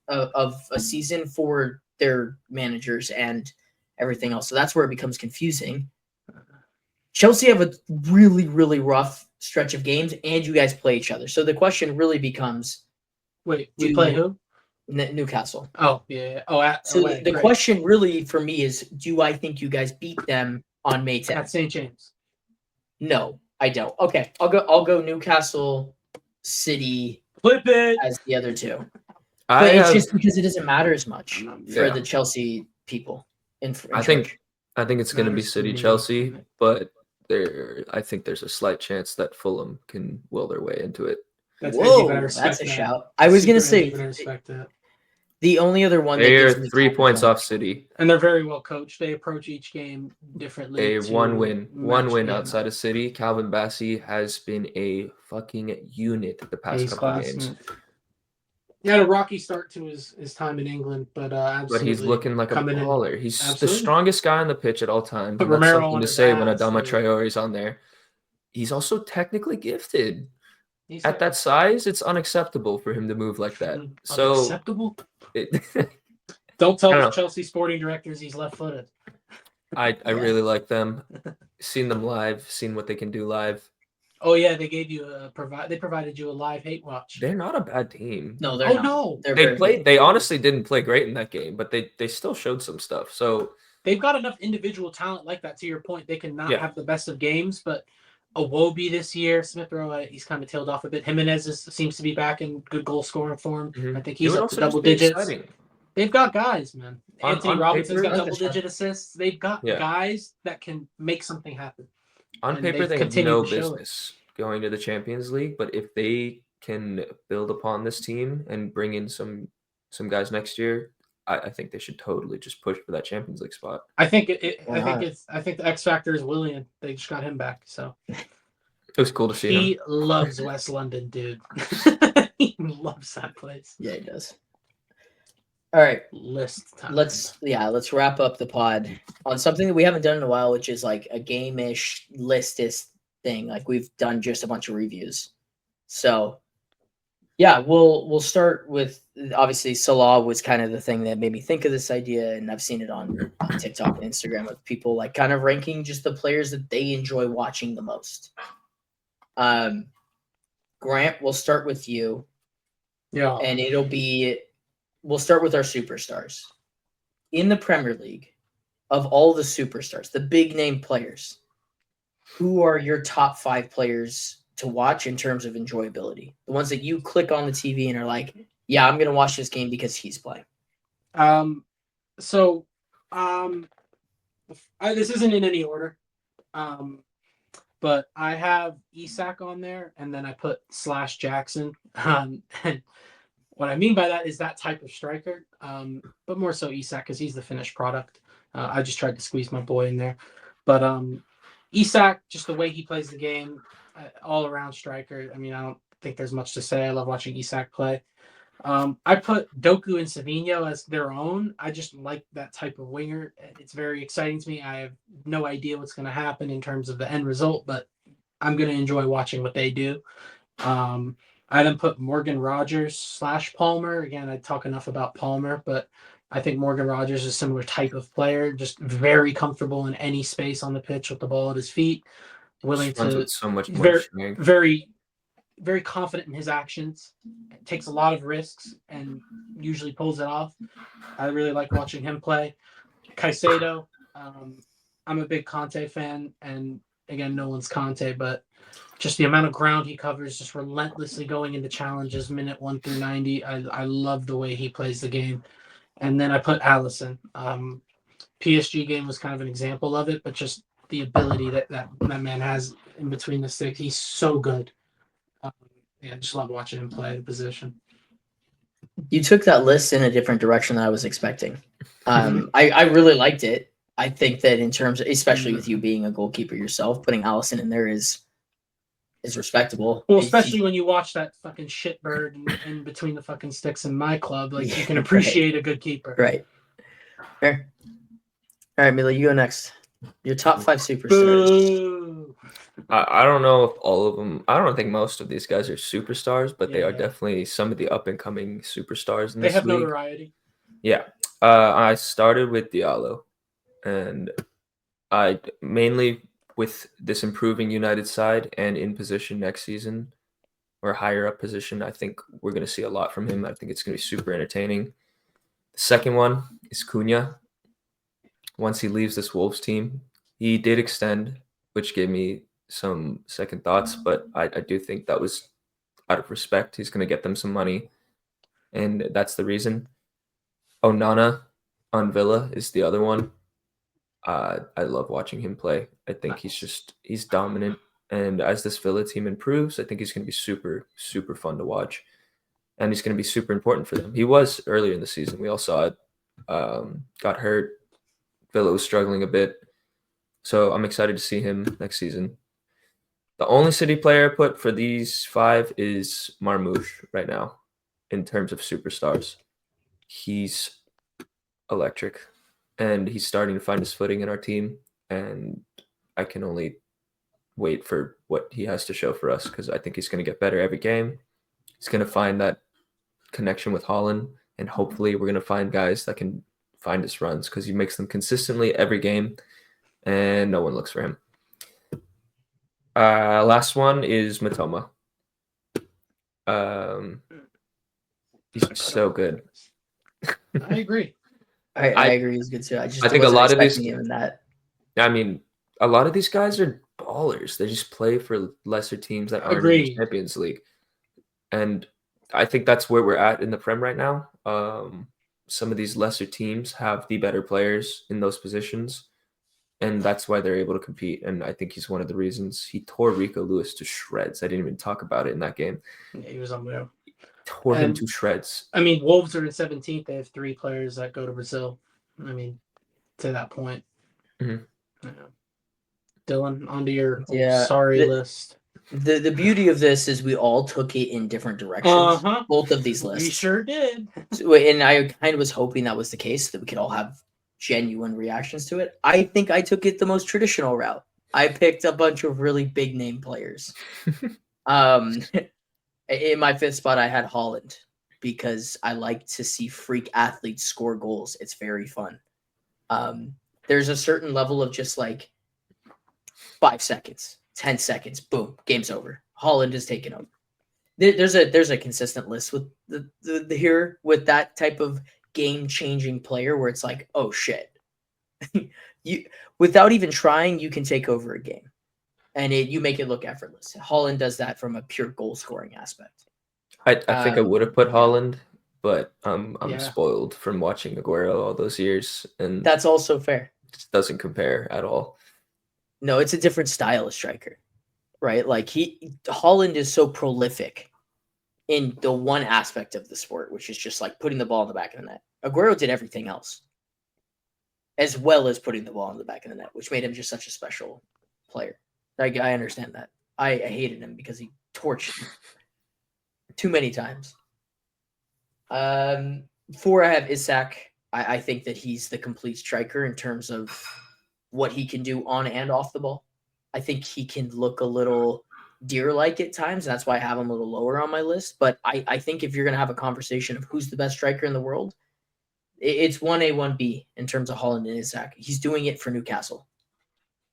of a season for their managers and everything else. So that's where it becomes confusing. Chelsea have a really, really rough stretch of games, and you guys play each other. So the question really becomes: wait, we play who? Newcastle. Oh, yeah. Oh, the question really for me is: do I think you guys beat them on May 10th? At St. James. No, I don't. Okay, I'll go Newcastle, City, Flip it as the other 2. But it's just because it doesn't matter as much for the Chelsea people. I think it's going to be City Chelsea, but I think there's a slight chance that Fulham can will their way into it. That's a shout. I was going to say the only other one they're 3 points off City, and they're very well coached. They approach each game differently. One win outside of City. Calvin Bassey has been a fucking unit the past couple of games. He had a rocky start to his time in England, but he's looking like a baller. He's the strongest guy on the pitch at all times. But that's Romero something to say when Adama Traore's on there. He's also technically gifted. At that size, it's unacceptable for him to move like that. Unacceptable? Don't tell the Chelsea sporting directors he's left-footed. I really like them. Seen them live. Seen what they can do live. Oh yeah, they gave you they provided you a live hate watch. They're not a bad team. No, they're not. No. They honestly didn't play great in that game, but they still showed some stuff. So they've got enough individual talent like that. To your point, they can not have the best of games, but Iwobi this year, Smith Rowe, he's kind of tailed off a bit. Jimenez seems to be back in good goal scoring form. I think he's up to double digits. Exciting. They've got guys, man. Anthony Robinson's got double-digit assists. They've got guys that can make something happen. On paper, they have no business going to the Champions League, but if they can build upon this team and bring in some guys next year, I think they should totally just push for that Champions League spot. I think the X factor is Willian. They just got him back, so it was cool to see him. He loves West London, dude. He loves that place. Yeah, he does. All right, list time. Let's wrap up the pod on something that we haven't done in a while, which is like a game-ish list-ish thing. Like we've done just a bunch of reviews. So yeah, we'll start with obviously Salah was kind of the thing that made me think of this idea, and I've seen it on TikTok and Instagram with people like kind of ranking just the players that they enjoy watching the most. Grant, we'll start with you. Yeah. And we'll start with our superstars. In the Premier League, of all the superstars, the big name players, who are your top 5 players to watch in terms of enjoyability? The ones that you click on the TV and are like, yeah, I'm going to watch this game because he's playing. This isn't in any order. But I have Isak on there, and then I put /Jackson. And what I mean by that is that type of striker, but more so Isak because he's the finished product. I just tried to squeeze my boy in there. But Isak, just the way he plays the game, all-around striker. I mean, I don't think there's much to say. I love watching Isak play. I put Doku and Savinho as their own. I just like that type of winger. It's very exciting to me. I have no idea what's going to happen in terms of the end result, but I'm going to enjoy watching what they do. I then put Morgan Rogers /Palmer. Again, I talk enough about Palmer, but I think Morgan Rogers is a similar type of player, just very comfortable in any space on the pitch with the ball at his feet, willing to with so much more very very confident in his actions, takes a lot of risks, and usually pulls it off. I really like watching him play. Caicedo, I'm a big Conte fan, and again, no one's Conte, but just the amount of ground he covers, just relentlessly going into challenges, minute 1 through 90. I love the way he plays the game. And then I put Allison. PSG game was kind of an example of it, but just the ability that man has in between the sticks. He's so good. I just love watching him play the position. You took that list in a different direction than I was expecting. I really liked it. I think that in terms of, especially with you being a goalkeeper yourself, putting Allison in there is respectable. Well, especially when you watch that fucking shitbird in between the fucking sticks in my club, like you can appreciate a good keeper. Right. Fair. All right, Mila, you go next. Your top 5 superstars. Boo. I don't know if all of them. I don't think most of these guys are superstars, but they are definitely some of the up and coming superstars in this league. They have notoriety. Yeah. I started with Diallo, and I mainly with this improving United side and in position next season or higher up position, I think we're going to see a lot from him. I think it's going to be super entertaining. The second one is Cunha. Once he leaves this Wolves team, he did extend, which gave me some second thoughts, but I do think that was out of respect. He's going to get them some money, and that's the reason. Onana on Villa is the other one. I love watching him play. I think he's dominant, and as this Villa team improves, I think he's going to be super, super fun to watch, and he's going to be super important for them. He was earlier in the season. We all saw it. Got hurt. Villa was struggling a bit, so I'm excited to see him next season. The only City player I put for these 5 is Marmoush right now in terms of superstars. He's electric, and he's starting to find his footing in our team, and I can only wait for what he has to show for us because I think he's going to get better every game. He's going to find that connection with Haaland, and hopefully we're going to find guys that can find his runs because he makes them consistently every game, and no one looks for him. Last one is Matoma. He's so good. I agree. I agree. He's good too. I think a lot of these. Him in that. I mean, a lot of these guys are ballers. They just play for lesser teams that aren't in the Champions League, and I think that's where we're at in the Prem right now. Some of these lesser teams have the better players in those positions, and that's why they're able to compete. And I think he's one of the reasons. He tore Rico Lewis to shreds. I didn't even talk about it in that game. Yeah, he was unreal. Tore him to shreds. I mean, Wolves are in 17th. They have 3 players that go to Brazil. I mean, to that point. Mm-hmm. Yeah. Dylan, onto your sorry list. The beauty of this is we all took it in different directions. Both of these lists. We sure did. And I kind of was hoping that was the case, that we could all have genuine reactions to it. I think I took it the most traditional route. I picked a bunch of really big name players. In my 5th spot, I had Haaland because I like to see freak athletes score goals. It's very fun. There's a certain level of just like 5 seconds, 10 seconds, boom, game's over. Haaland is taken over. There's a consistent list with the here with that type of game-changing player where it's like, oh shit, you without even trying, you can take over a game, and you make it look effortless. Haaland does that from a pure goal-scoring aspect. I think I would have put Haaland, but I'm spoiled from watching Aguero all those years, and that's also fair. It doesn't compare at all. No, it's a different style of striker, right? Like Haaland is so prolific in the one aspect of the sport, which is just like putting the ball in the back of the net. Aguero did everything else, as well as putting the ball in the back of the net, which made him just such a special player. I understand that. I hated him because he torched me too many times. 4, I have Isak. I think that he's the complete striker in terms of what he can do on and off the ball. I think he can look a little deer-like at times, and that's why I have him a little lower on my list. But I think if you're going to have a conversation of who's the best striker in the world, it's 1A, 1B in terms of Haaland and Isak. He's doing it for Newcastle.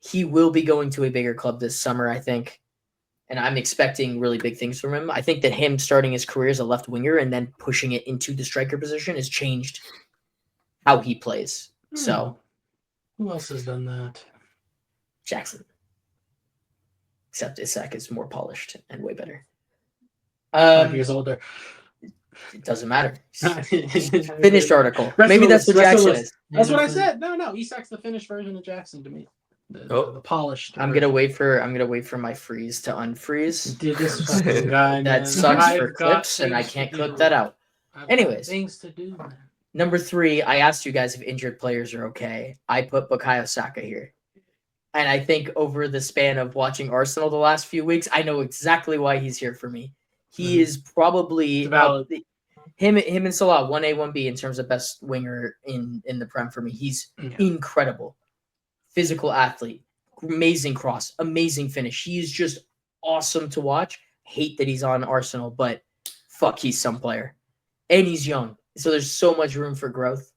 He will be going to a bigger club this summer, I think. and I'm expecting really big things from him. I think that him starting his career as a left winger and then pushing it into the striker position has changed how he plays. So, who else has done that? Jackson. Except Isak is more polished and way better. 5 years older. It doesn't matter. Finished article. Rest Maybe of that's the what list. Jackson is. That's what I said. No. Isak's the finished version of Jackson to me. The polished. I'm gonna wait for my freeze to unfreeze. Dude, this fucking guy, That man. sucks for I've got clips, and I things can't to clip do. that out. I've got Anyways. things to do, man. Number 3, I asked you guys if injured players are okay. I put Bukayo Saka here. And I think over the span of watching Arsenal the last few weeks, I know exactly why he's here for me. He is probably him and Salah, 1A, 1B in terms of best winger in the Prem for me. He's incredible. Physical athlete. Amazing cross. Amazing finish. He is just awesome to watch. Hate that he's on Arsenal, but fuck, he's some player. And he's young. So there's so much room for growth.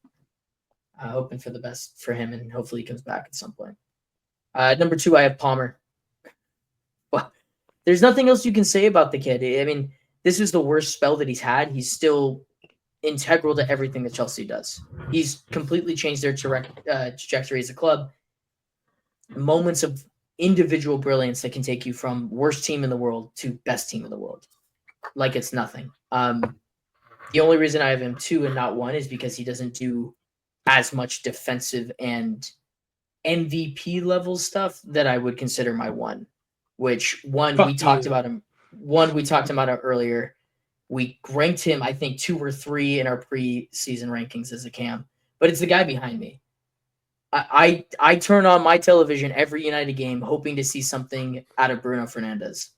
Hoping for the best for him, and hopefully he comes back at some point. Number 2, I have Palmer. Well, there's nothing else you can say about the kid. I mean, this is the worst spell that he's had. He's still integral to everything that Chelsea does. He's completely changed their trajectory as a club. Moments of individual brilliance that can take you from worst team in the world to best team in the world. Like it's nothing. The only reason I have him 2 and not 1 is because he doesn't do as much defensive and MVP level stuff that I would consider my 1. Which we talked about him earlier. We ranked him, I think, 2 or 3 in our preseason rankings as a cam. But it's the guy behind me. I turn on my television every United game hoping to see something out of Bruno Fernandes.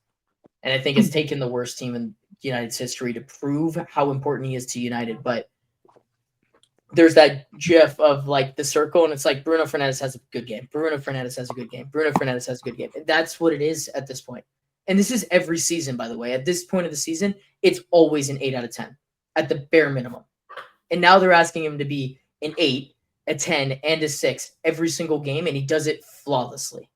And I think it's taken the worst team in United's history to prove how important he is to United. But there's that gif of like the circle, and it's like Bruno Fernandes has a good game. Bruno Fernandes has a good game. Bruno Fernandes has a good game. That's what it is at this point. And this is every season, by the way. At this point of the season, it's always an 8 out of 10 at the bare minimum. And now they're asking him to be an 8, a 10, and a 6 every single game, and he does it flawlessly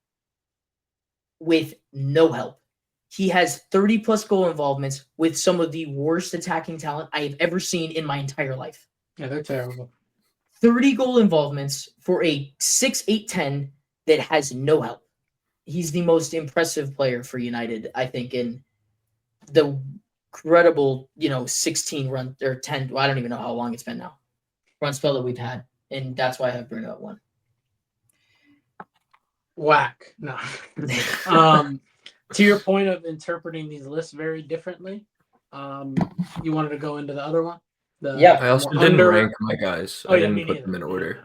with no help. He has 30-plus goal involvements with some of the worst attacking talent I have ever seen in my entire life. Yeah, they're terrible. 30 goal involvements for a 6, 8, 10 that has no help. He's the most impressive player for United, I think, in the incredible, 16 run or 10. Well, I don't even know how long it's been now. Run spell that we've had. And that's why I have Bruno at 1. Whack. No. To your point of interpreting these lists very differently, you wanted to go into the other one? I also didn't rank my guys. I didn't put them in order.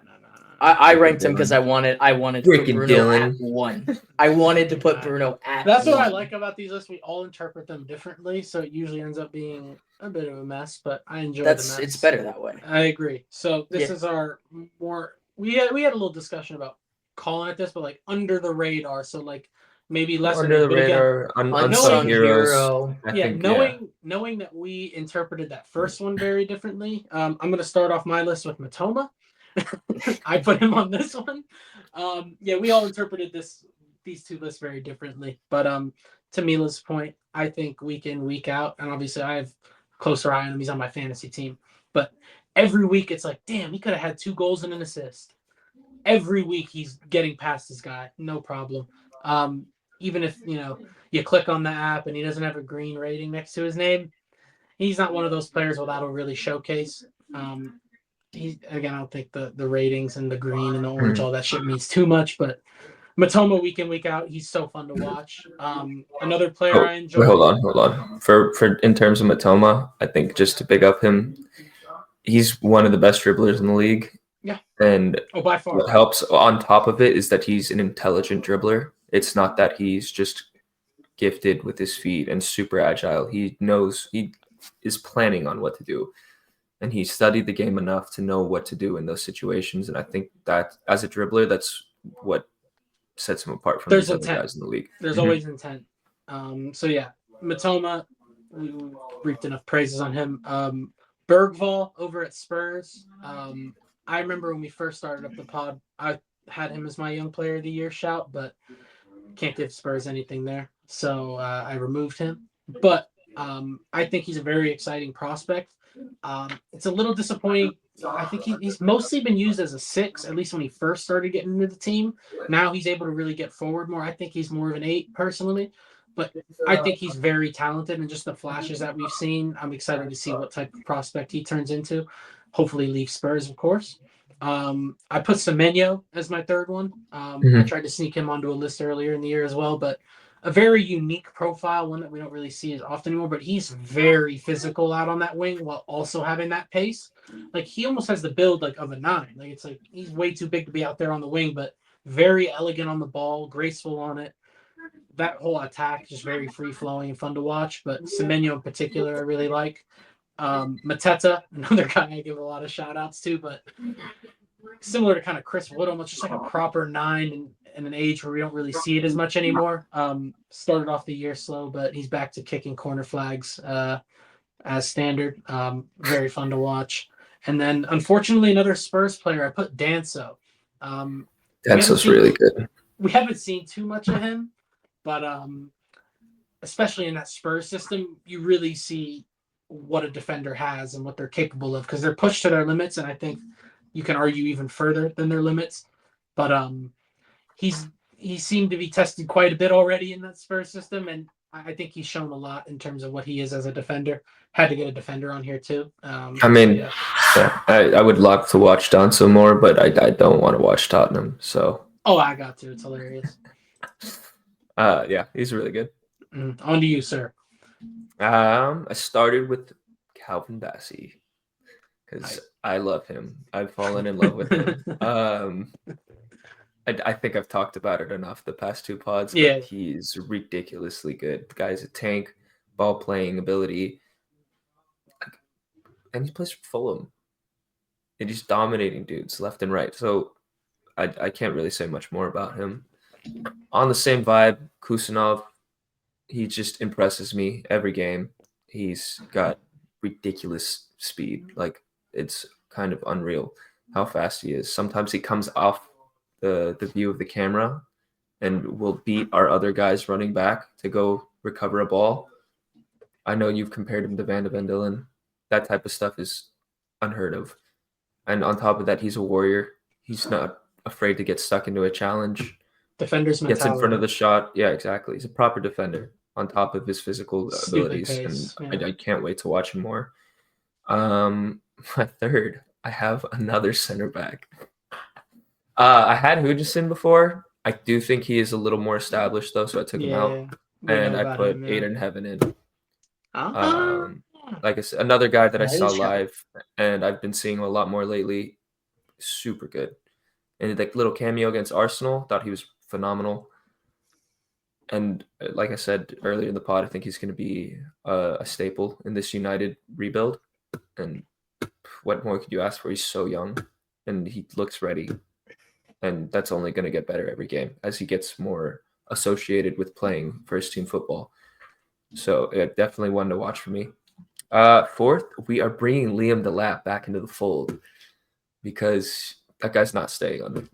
I ranked him because I wanted to put Bruno Dylan. at 1. I wanted to put Bruno at That's 1. what I like about these lists. We all interpret them differently, so it usually ends up being a bit of a mess, but I enjoy the mess. It's better that way. I agree. So this is our more we had a little discussion about calling it this, but like under the radar. So like maybe less under the radar, unsung hero. Knowing that we interpreted that first one very differently. I'm gonna start off my list with Matoma. I put him on this one. We all interpreted these 2 lists very differently. But to Mila's point, I think week in, week out, and obviously I have a closer eye on him. He's on my fantasy team. But every week it's like, damn, he could have had 2 goals and an assist. Every week he's getting past this guy, no problem. Even if you click on the app and he doesn't have a green rating next to his name, he's not one of those players where that'll really showcase. I don't think the ratings and the green and the orange, all that shit means too much. But Matoma, week in, week out, he's so fun to watch. Another player I enjoy. Wait, hold on. For in terms of Matoma, I think just to big up him, he's one of the best dribblers in the league. Yeah. And by far. what helps on top of it is that he's an intelligent dribbler. It's not that he's just gifted with his feet and super agile. He knows, he is planning on what to do. And he studied the game enough to know what to do in those situations. And I think that as a dribbler, that's what sets him apart from these other guys in the league. There's always intent. Matoma, we reaped enough praises on him. Bergvall over at Spurs. I remember when we first started up the pod, I had him as my young player of the year shout, but can't give Spurs anything there. so I removed him. But I think he's a very exciting prospect. It's a little disappointing. I think he's mostly been used as a 6, at least when he first started getting into the team. Now he's able to really get forward more. I think he's more of an 8 personally, but I think he's very talented, and just the flashes that we've seen, I'm excited to see what type of prospect he turns into. Hopefully leave Spurs, of course. I put Semenyo as my third one. I tried to sneak him onto a list earlier in the year as well, but a very unique profile, one that we don't really see as often anymore, but he's very physical out on that wing while also having that pace. Like, he almost has the build like of a 9. Like, it's like he's way too big to be out there on the wing, but very elegant on the ball, graceful on it. That whole attack just very free flowing and fun to watch. But Semenyo in particular, I really like. Mateta, another guy I give a lot of shout outs to, but similar to kind of Chris Wood, almost just like a proper 9 in an age where we don't really see it as much anymore. Started off the year slow, but he's back to kicking corner flags as standard. Very fun to watch. And then, unfortunately, another Spurs player, I put Danso. Danso's really good. We haven't seen too much of him, but especially in that Spurs system, you really see what a defender has and what they're capable of, because they're pushed to their limits, and I think you can argue even further than their limits. But he seemed to be tested quite a bit already in that Spurs system, and I think he's shown a lot in terms of what he is as a defender. Had to get a defender on here too. I mean, I would love to watch Danso more, but I don't want to watch Tottenham. So. Oh, I got to. It's hilarious. Yeah, he's really good. On to you, sir. I started with Calvin Bassey because I love him. I've fallen in love with him. I think I've talked about it enough the past 2 pods. But he's ridiculously good. The guy's a tank, ball playing ability, and he plays for Fulham, and he's dominating dudes left and right. So I can't really say much more about him. On the same vibe, Kusanov, he just impresses me every game. He's got ridiculous speed. Like, it's kind of unreal how fast he is. Sometimes he comes off the view of the camera and will beat our other guys running back to go recover a ball. I know you've compared him to Van de Vendelen. That type of stuff is unheard of. And on top of that, he's a warrior. He's not afraid to get stuck into a challenge. Defender's mentality. Gets in front of the shot. Yeah, exactly. He's a proper defender on top of his physical abilities. Pace, and I can't wait to watch him more. My third, I have another center back. I had Hudson before. I do think he is a little more established, though, so I took him out. And I put Aiden Heaven in. Like I said, another guy that I saw live, and I've been seeing a lot more lately. Super good. And like little cameo against Arsenal, thought he was phenomenal. And like I said earlier in the pod, I think he's going to be a staple in this United rebuild. And what more could you ask for? He's so young, and he looks ready. And that's only going to get better every game as he gets more associated with playing first-team football. So definitely one to watch for me. Fourth, we are bringing Liam Delap back into the fold because that guy's not staying on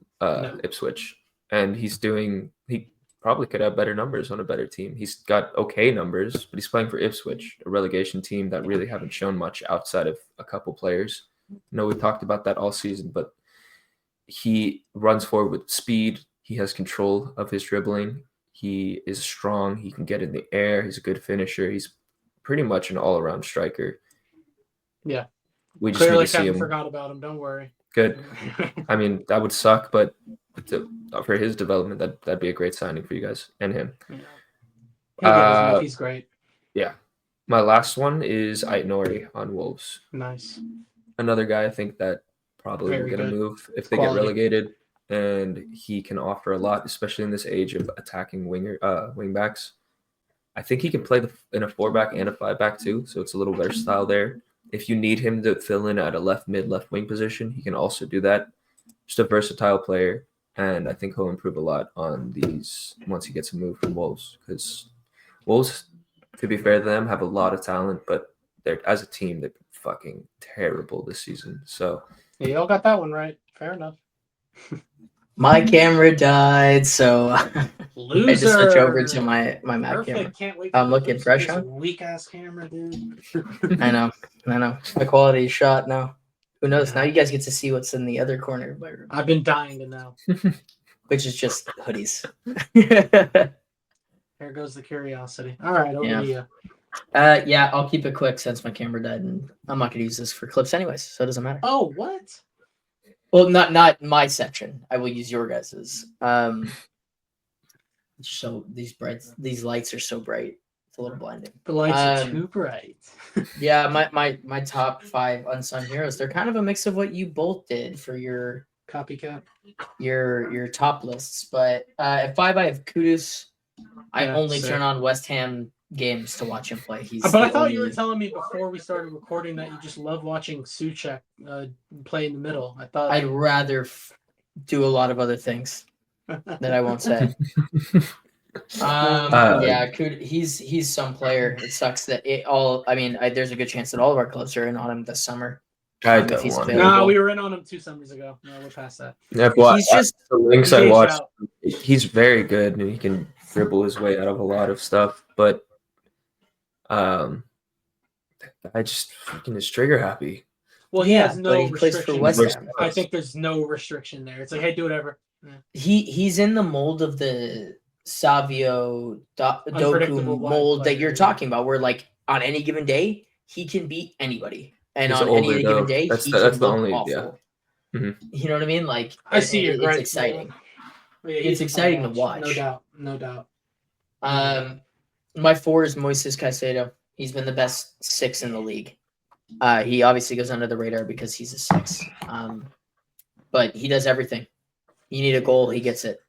Ipswich. And he probably could have better numbers on a better team. He's got okay numbers, but he's playing for Ipswich, a relegation team that really haven't shown much outside of a couple players. I know we talked about that all season, but he runs forward with speed. He has control of his dribbling. He is strong. He can get in the air. He's a good finisher. He's pretty much an all-around striker. Yeah. We just need to see him. Forgot about him. Don't worry. Good. I mean, that would suck, but for his development, that'd be a great signing for you guys and him. Yeah. He's great. Yeah. My last one is Aït-Nouri on Wolves. Nice. Another guy I think that probably will get a move if they get relegated, and he can offer a lot, especially in this age of attacking wingbacks. I think he can play in a 4-back and a 5-back too, so it's a little versatile there. If you need him to fill in at a left mid, left wing position, he can also do that. Just a versatile player, and I think he'll improve a lot on these once he gets a move from Wolves, because Wolves, to be fair to them, have a lot of talent, but they're as a team they're fucking terrible this season. So yeah, you all got that one right. Fair enough. My camera died, so Loser. I just switch over to my Mac Perfect. camera. Can't wait. I'm looking fresh, huh? Weak ass camera, dude. I know. My quality is shot now. Who knows? Now you guys get to see what's in the other corner of my room, I've been dying to know. which is just hoodies. Here goes the curiosity. All right, over to you. Yeah, I'll keep it quick since my camera died, and I'm not gonna use this for clips anyways, so it doesn't matter. Oh, what? Well, not my section. I will use your guys's. So these lights are so bright. It's a little blinding. The lights are too bright. Yeah, my top 5 unsung heroes. They're kind of a mix of what you both did for your Copycat. your top lists. But at 5, I have Kudus. I only turn on West Ham games to watch him play. But I thought you were telling me before we started recording that you just love watching Souček play in the middle. I thought I'd rather do a lot of other things that I won't say. Yeah, he's some player. It sucks that there's a good chance that all of our clubs are in on him this summer. I If don't he's want available. No, we were in on him 2 summers ago. No, we're past that. Yeah, well, He's just the links He's I aged watched. out. He's very good, and he can dribble his way out of a lot of stuff. But I just fucking is trigger happy. Well, he has no but he plays for restriction. West Ham. I think there's no restriction there. It's like, hey, do whatever. Yeah. He's in the mold of the Savio Unpredictable Doku wide mold that player, you're yeah. talking about, where like on any given day he can beat anybody, and He's on older, any given though. day That's he the- can that's the look only- awful. yeah. Mhm. You know what I mean? Like I see your it's gripe, exciting. Yeah, It's he's a exciting to fun watch. No doubt. My 4 is Moises Caicedo. He's been the best 6 in the league. He obviously goes under the radar because he's a 6. But he does everything. You need a goal, he gets it.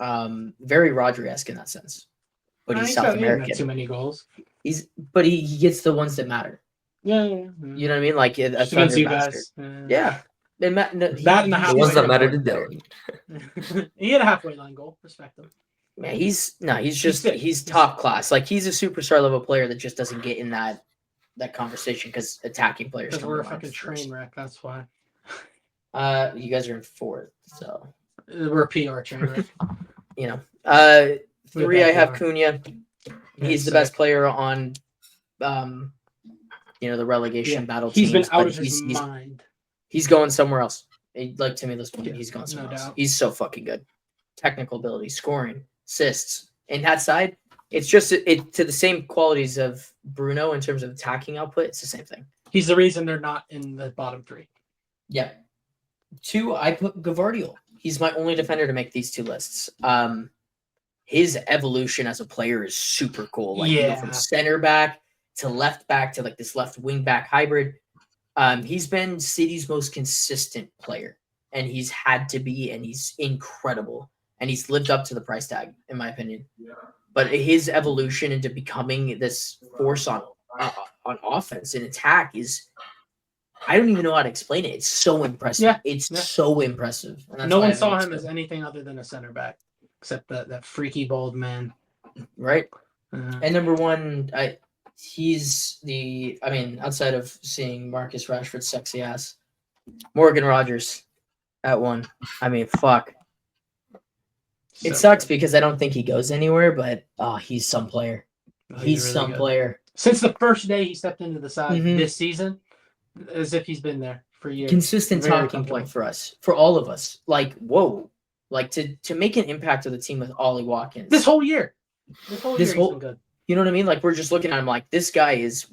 Very Rodri-esque in that sense. But he's South American. Too many goals. But he gets the ones that matter. Yeah. You know what I mean? Like a Just against thunder you bastard. guys. Yeah. That and the The halfway ones that line. matter to Dylan. He had a halfway line goal. Respect him. Man, he's sick. he's top class. Like he's a superstar level player that just doesn't get in that conversation because attacking players. Because come we're a to mind fucking first. train wreck. That's why. You guys are in 4th, so We're a PR train wreck. you know. We're 3, I have bad Cunha. He's the sick. best player on, the relegation battle. He's been teams, out but of his mind. He's going somewhere else. Like to me, this point, Yeah, he's going somewhere no else. doubt. He's so fucking good. Technical ability, scoring, assists, and that side, it's just it to the same qualities of Bruno in terms of attacking output. It's the same thing. He's the reason they're not in the bottom 3. Yeah. 2, I put Gavardiol. He's my only defender to make these 2 lists. His evolution as a player is super cool. Like you go from center back to left back to like this left wing back hybrid. He's been City's most consistent player, and he's had to be, and he's incredible, and he's lived up to the price tag, in my opinion. But his evolution into becoming this force on offense and attack is, I don't even know how to explain it. It's so impressive. Yeah, It's yeah. so impressive. And that's No why one I saw think him it's as anything other than a center back, except that freaky bald man. right. Uh, And number 1, outside of seeing Marcus Rashford's sexy ass, Morgan Rogers at 1. I mean, fuck. It sucks because I don't think he goes anywhere, but he's some player. He's really some good. player. Since the first day he stepped into the side Mhm. this season, as if he's been there for years. Consistent Very talking comfortable. point for us, for all of us. Like, whoa. Like to make an impact of the team with Ollie Watkins. This whole year. This whole year This he's whole- been good. You know what I mean? Like we're just looking at him like this guy is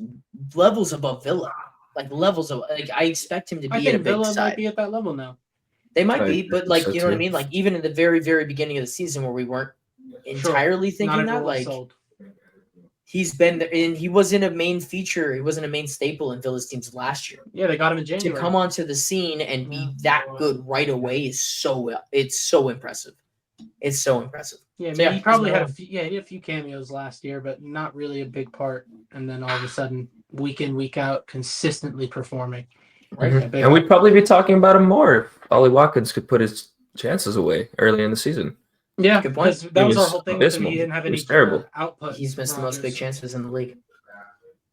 levels above Villa. Like levels of like I expect him to I be at a think big Villa might side. be at that level now. They might I be, think but like so you know what I too. mean? Like even in the very, very beginning of the season where we weren't entirely Not thinking that, everyone like sold. he's been there and he wasn't a main feature, he wasn't a main staple in Villa's teams last year. Yeah, they got him in To January. come onto the scene and be that good right away is so impressive. It's so impressive. Yeah, I mean, So, yeah, he probably he's had my he had a few cameos last year, but not really a big part. And then all of a sudden, week in, week out, consistently performing. Right? Mhm. And we'd probably be talking about him more if Ollie Watkins could put his chances away early in the season. Yeah, Good point. because that was our was whole thing. abysmal. He didn't have He any was terrible. output. He's missed the most big Rodgers. chances in the league.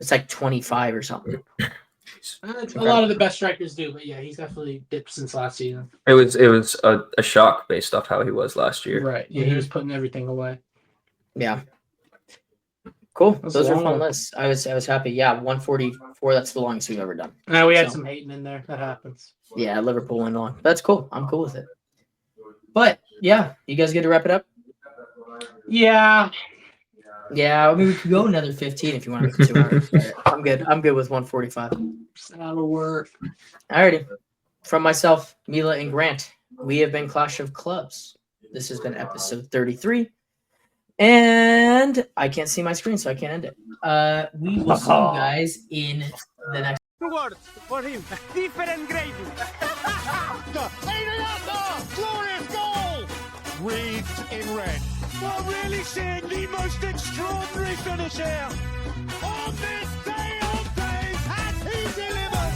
It's like 25 or something. A lot of the best strikers do, but yeah, he's definitely dipped since last season. It was a shock based off how he was last year. Right. Yeah, he was putting everything away. Yeah. Cool. That's Those a are long fun one. lists. I was happy. Yeah, 144. That's the longest we've ever done. Now we had So- some hating in there. That happens. Yeah, Liverpool went long. That's cool. I'm cool with it. But yeah, you guys good to wrap it up? Yeah. Yeah, I mean we could go another 15 if you want to make it 2 hours. But I'm good. I'm good with 145. That'll work. Alrighty. From myself, Mila, and Grant, we have been Clash of Clubs. This has been episode 33. And I can't see my screen, so I can't end it. We will see you guys in the next. Word for him. Different gravy. Glorious goal. Wreathed in red. We're really seeing the most extraordinary finish here. On this day of days, has he delivered?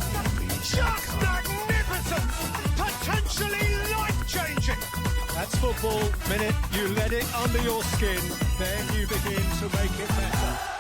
Just magnificent. Potentially life-changing. That's football. Minute you let it under your skin, then you begin to make it better.